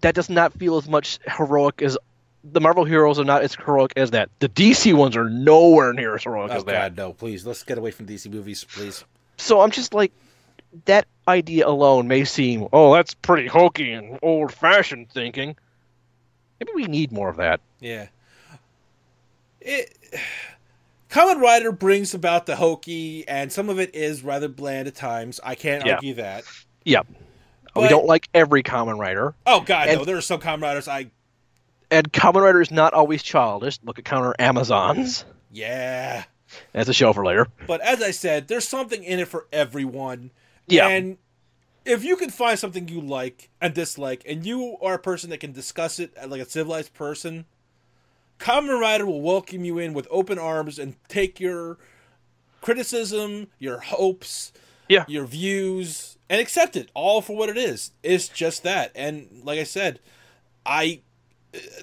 that does not feel as much heroic as... The Marvel heroes are not as heroic as that. The DC ones are nowhere near as heroic as that. Oh, God, no, please. Let's get away from DC movies, please. So I'm just like, that idea alone may seem, oh, that's pretty hokey and old-fashioned thinking. Maybe we need more of that. Yeah. Kamen Rider brings about the hokey, and some of it is rather bland at times. I can't argue that. Yeah. But we don't like every Kamen Rider. Oh, God, no. There are some Kamen Riders And Kamen Rider is not always childish. Look at Counter Amazons. Yeah. That's a show for later. But as I said, there's something in it for everyone. Yeah. And if you can find something you like and dislike, and you are a person that can discuss it like a civilized person, Kamen Rider will welcome you in with open arms and take your criticism, your hopes, your views, and accept it all for what it is. It's just that. And like I said,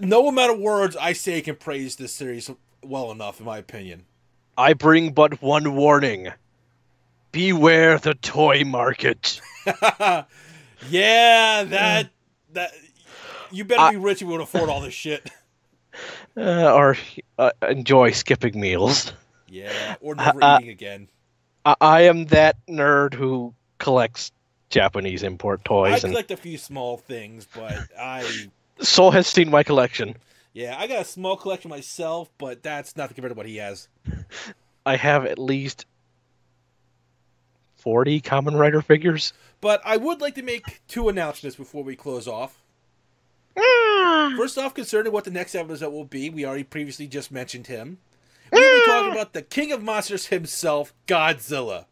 no amount of words I say can praise this series well enough, in my opinion. I bring but one warning. Beware the toy market. Yeah, that you better be rich if you want to afford all this shit. Or enjoy skipping meals. Yeah, or never eating again. I am that nerd who collects Japanese import I toys. And collect a few small things, but Soul has seen my collection. Yeah, I got a small collection myself, but that's nothing compared to what he has. I have at least 40 Kamen Rider figures. But I would like to make 2 announcements before we close off. First off, concerning what the next episode will be, we already previously just mentioned him. We'll be talking about the King of Monsters himself, Godzilla.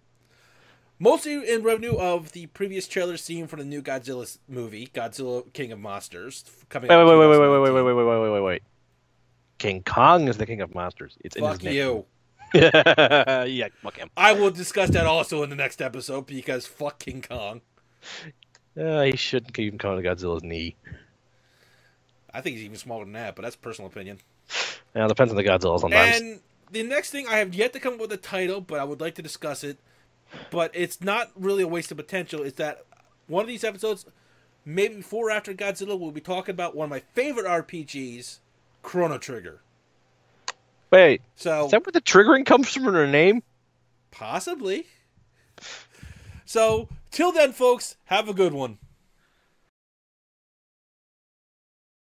Mostly in revenue of the previous trailer seen for the new Godzilla movie, Godzilla King of Monsters, coming out. Wait. King Kong is the King of Monsters. It's in his name. Fuck you. Yeah, fuck him. I will discuss that also in the next episode because fuck King Kong. He shouldn't even come to Godzilla's knee. I think he's even smaller than that, but that's personal opinion. Yeah, it depends on the Godzilla sometimes. And the next thing, I have yet to come up with a title, but I would like to discuss it. But it's not really a waste of potential. Is that one of these episodes, maybe before or after Godzilla, we'll be talking about one of my favorite RPGs, Chrono Trigger. Wait, so is that where the triggering comes from in her name? Possibly. So, till then, folks, have a good one.